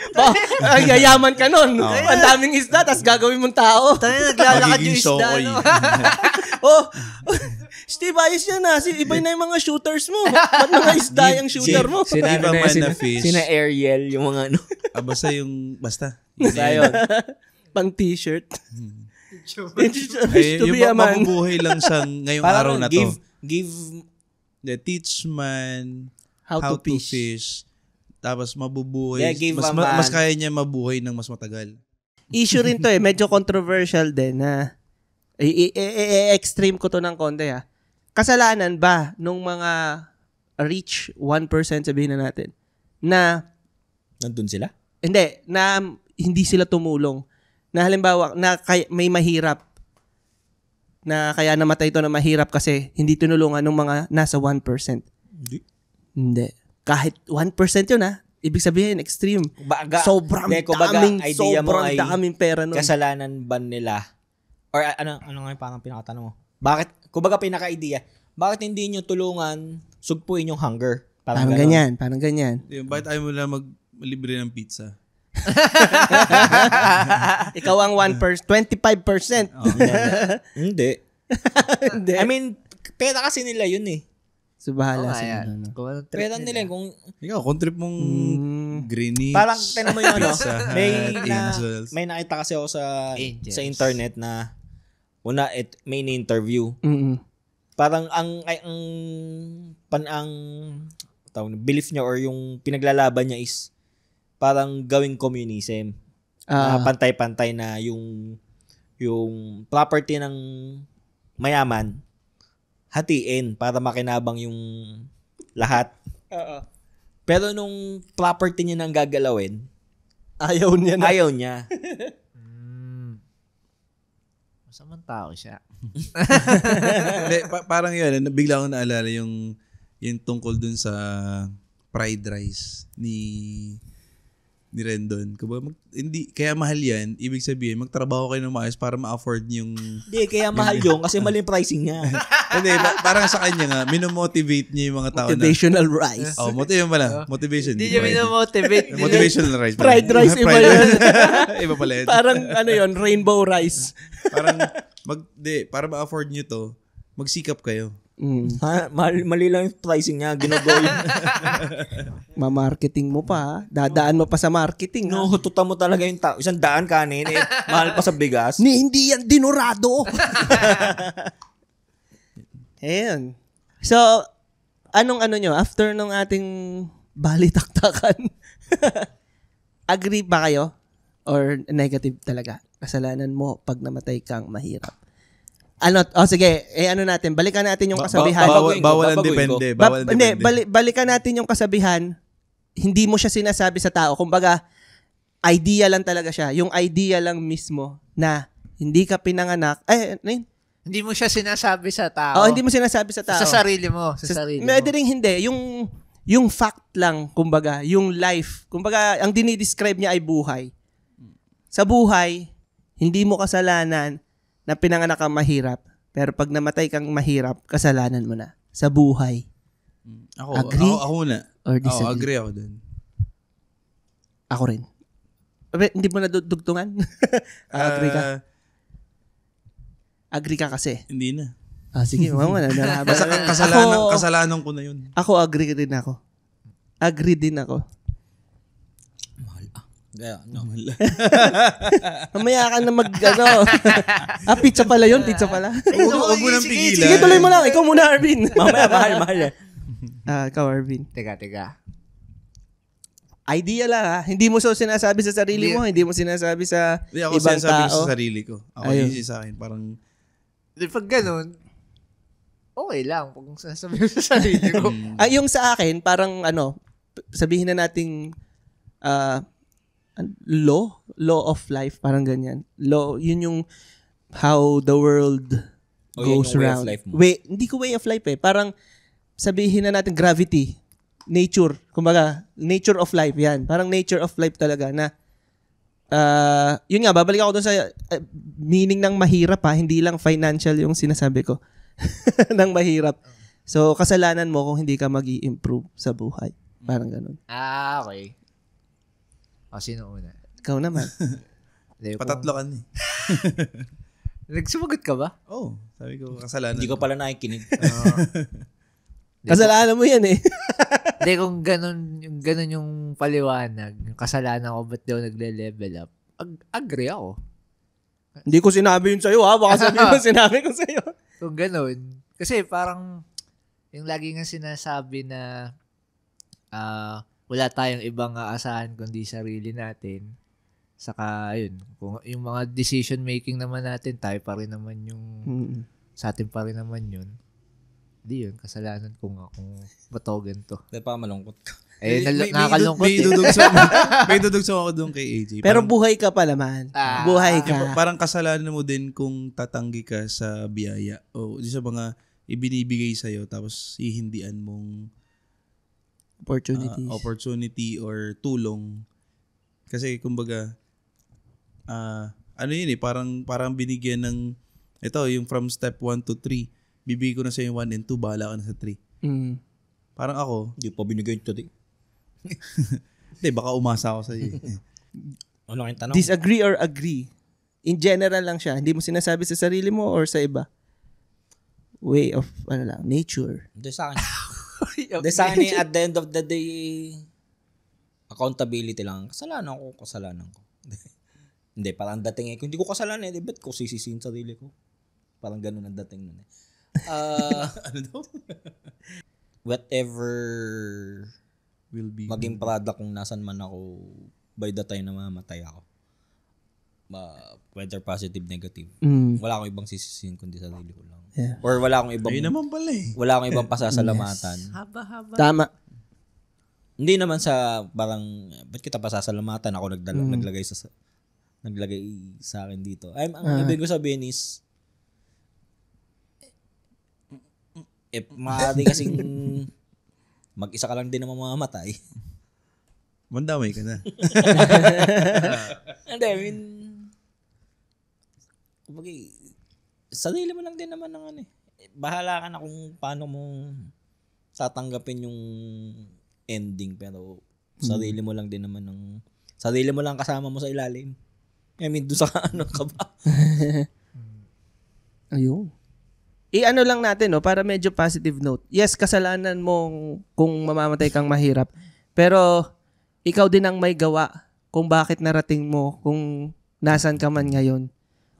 Yayaman ka nun. Ang daming isda, tas gagawin mong tao. Tayo naglalakad yung isda. Steve, ayos yan na. Iba na yung mga shooters mo. Ba't mga isda yung shooter mo? Sina Iba man na fish. Sina Ariel, yung mga ano. Basta. Basta yun. Pang t-shirt. Ay, to yung be a man. mabubuhay lang siya ngayong araw na to. Teach man How how to to fish. fish. Tapos mabubuhay. Yeah, give a Mas man. kaya niya mabuhay ng mas matagal. Issue rin to medyo controversial din na extreme ko to ng konti ha. Kasalanan ba nung mga rich 1% sabihin na natin na Nandun sila? hindi sila tumulong. Na halimbawa, may mahirap na kaya namatay ito na mahirap kasi hindi tinulungan ng mga nasa 1%. Hindi. Kahit 1% yun ibig sabihin, extreme. Sobrang daming pera nun. Kasalanan ba nila? Or ano nga yung parang pinakatanong mo? Bakit, kumbaga pinaka-idea, bakit hindi nyo tulungan sugpuin yung hunger? Parang ganyan. Bakit ayaw mo lang maglibre ng pizza? Ikaw ang 25%. Hindi. Hindi. I mean, pera kasi nila yun eh. So, bahala sa Ayan. inyo. Kung anong trip Pera nila kung Ikaw, kung trip mong greenies. parang tinan mo yung ano, Pizza Hut, Angels. may nakita kasi ako Angels. sa internet na may interview. Mm-mm. Parang ang belief niya or yung pinaglalaban niya is parang gawing communism. Na pantay-pantay na yung property ng mayaman hatiin para makinabang yung lahat. Pero nung property niya nang gagalawin, Ayaw niya na. ayaw niya. masamang tao siya. Hindi, parang yun, bigla akong naalala yung tungkol dun sa fried rice ni Rendon. Hindi, kaya mahal yan, ibig sabihin, magtrabaho kayo ng maayos para ma-afford yung... Hindi, kaya mahal yun kasi mali yung pricing niya. Hindi, parang sa kanya nga, minomotivate niya yung mga tao Motivational rice. na... motivation pala. Motivation. Hindi niya minomotivate. Motivational rice. Fried rice, iba yun. Iba pala yun. Parang yun, rainbow rice. Parang, para ma-afford nyo to, magsikap kayo. Mali lang yung pricing niya. Ginagawa yun. Ma-marketing mo pa. Dadaan mo pa sa marketing. No, tuta mo talaga yung tao. 100 kanin, mahal pa sa bigas. Hindi yan dinurado. Ayan. So, anong nyo? After nung ating balitaktakan, agree ba kayo? Or negative talaga? Kasalanan mo pag namatay kang mahirap. Sige, natin, balikan natin yung kasabihan. Bawal ang depende. Balikan natin yung kasabihan, hindi mo siya sinasabi sa tao. Kumbaga, idea lang talaga siya. Yung idea lang mismo na hindi ka pinanganak. Hindi mo siya sinasabi sa tao. Hindi mo sinasabi sa tao. Sa sarili mo. Sa sarili mo. Pwede rin hindi. Yung fact lang, kumbaga, yung life. Kumbaga, ang dinidescribe niya ay buhay. Sa buhay, hindi mo kasalanan na pinanganak kang mahirap. Pero pag namatay kang mahirap, kasalanan mo na. Sa buhay. Agree? Ako na. Or disagree? Agree ako dun. Ako rin. Hindi mo na dugtungan? Agree ka? Agree ka kasi? Hindi na. Sige, mama na. Kasalanan ko na yun. Ako, agree din ako. Agree din ako. Mamaya ka na pizza pala yun, pizza pala. Huwag mo nang pigilan. Sige, tuloy mo lang. Ikaw muna, Arvin. Mamaya, mahal. Ikaw, Arvin. Teka. Idea lang Hindi mo sinasabi sa sarili mo, hindi mo sinasabi sa Hindi ako ibang sinasabi tao. sa sarili ko. Ako easy sa akin. Parang... Pag ganun, okay lang. Pag sasabi mo sa sarili ko. Yung sa akin, parang sabihin na nating law of life, parang ganyan. Law, yun yung how the world goes around. Hindi ko way of life parang sabihin na natin gravity, nature, kumbaga, nature of life, yan. Parang nature of life talaga na yun nga, babalik ako dun sa meaning ng mahirap hindi lang financial yung sinasabi ko ng mahirap. So, kasalanan mo kung hindi ka mag-i-improve sa buhay. Parang ganun. Okay. Sino una? Ikaw naman. Patatlo ka Nagsumagot ka ba? Oh, sabi ko, kasalanan. Hindi ko pala nakikinig. Kasalanan mo yan eh. Hindi, kung ganun yung paliwanag, yung kasalanan ko, ba't daw nagle-level up? Agree ako. Hindi ko sinabi yun sa'yo ha. Baka sabihin mo sinabi ko sa'yo. Kung ganun. Kasi parang, yung lagi nga sinasabi na wala tayong ibang aasahan kundi sarili natin. Saka, yun, kung yung mga decision making naman natin, tayo pa rin naman yung, sa atin pa rin naman yun. Di yun, kasalanan ko nga kung batogan to. Dahil pa malungkot ka. Nakakalungkot May dudugso ako doon kay AJ. Pero buhay ka pa naman. Buhay ka. Parang kasalanan mo din kung tatanggi ka sa biyaya o sa mga ibinibigay sa'yo tapos hihindian mong opportunity or tulong. Kasi kumbaga, ano yun parang binigyan ng, ito yung from step 1 to 3, bibigay ko na sa yung 1 and 2, bahala ka na sa 3. Parang ako, Hindi pa binigay ito di. hindi, baka umasa ako sa iyo. Ano kayong tanong? Disagree or agree? In general lang siya. Hindi mo sinasabi sa sarili mo or sa iba? Way of, nature. Hindi sa akin. Hindi sa akin at the end of the day, accountability lang. Kasalanan ko. Hindi, parang dating kung hindi ko kasalanan, ba't ko sisisihin sarili ko? Parang ganun ang dating nun ano daw? Whatever Will be maging product kung nasan man ako by the time na mamatay ako. Whether positive, negative. Wala akong ibang sisisihin kundi sarili ko lang. Yeah. Or wala akong ibang... Ayun naman pala eh. Wala akong ibang pasasalamatan. Haba-haba. Tama. Hindi naman sa parang, ba't kita pasasalamatan? Ako naglagay sa akin dito. Ang ibig ko sabihin is, maaari kasing mag-isa ka lang din na mamamatay. Mandamay ka na. Hindi, I mean, sarili mo lang din naman ng bahala ka na kung paano mo tatanggapin yung ending, pero sarili mo lang din naman sarili mo lang kasama mo sa ilalim. I mean, doon sa ka ba? Ayun. I-ano lang natin, para medyo positive note. Yes, kasalanan mong kung mamamatay kang mahirap. Pero, ikaw din ang may gawa kung bakit narating mo, kung nasan ka man ngayon.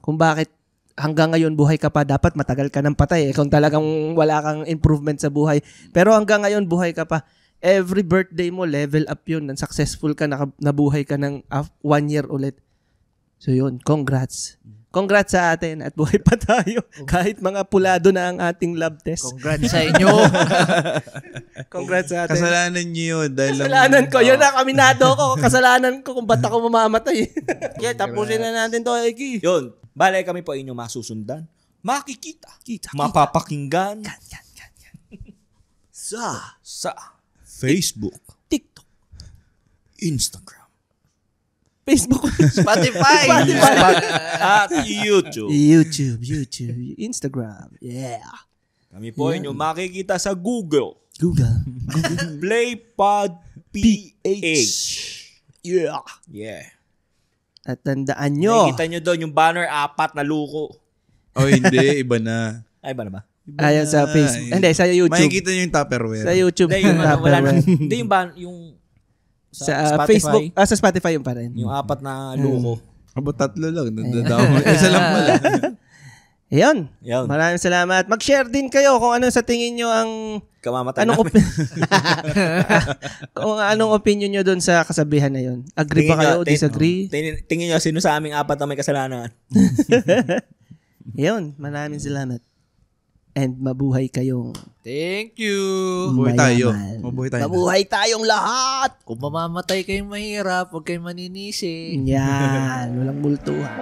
Kung bakit hanggang ngayon buhay ka pa, dapat matagal ka ng patay. Kung talagang wala kang improvement sa buhay. Pero hanggang ngayon buhay ka pa. Every birthday mo, level up yun. Successful ka, nabuhay ka ng 1 year ulit. So yun, congrats. Congrats sa atin at buhay pa tayo. Kahit mga pulado na ang ating lab test. Congrats sa inyo. Congrats sa atin. Kasalanan niyo yun. Kasalanan ko. Yun na, kaminado ko. Kasalanan ko kung ba't ako mamamatay. Kaya tapusin na natin to, Eki. Yun. Balay kami po inyong masusundan. Makikita. Mapapakinggan. Sa Facebook. TikTok. Instagram. Facebook. Spotify. At YouTube. YouTube. Instagram. Yeah. Kami po inyong makikita sa Google. PlayPod PH. Yeah. At tandaan nyo. Nakikita nyo doon yung banner 4 na luko. Oh, hindi. Iba na. Ay, ba na ba? Ayan sa Facebook. Hindi, sa YouTube. Makikita nyo yung Tupperware. Sa YouTube. Hindi, wala na. Hindi yung sa Facebook. Sa Spotify yung pa rin. Yung 4 na luko. Aba, 3 lang. Isa lang pala. Ayan. Yan. Maraming salamat. Mag-share din kayo kung ano sa tingin nyo ang... Kamamatay namin. Kung anong opinion nyo dun sa kasabihan na yun. Agree ba kayo? Disagree? Tingin nyo sino sa aming 4 na may kasalanan. Ayan. Maraming salamat. And mabuhay kayong Thank you. Mabuhay tayo. mayaman. Mabuhay tayo. Mabuhay tayong lahat. Kung mamamatay kayong mahirap, huwag kayong maninisi. Yan. Walang multuhan.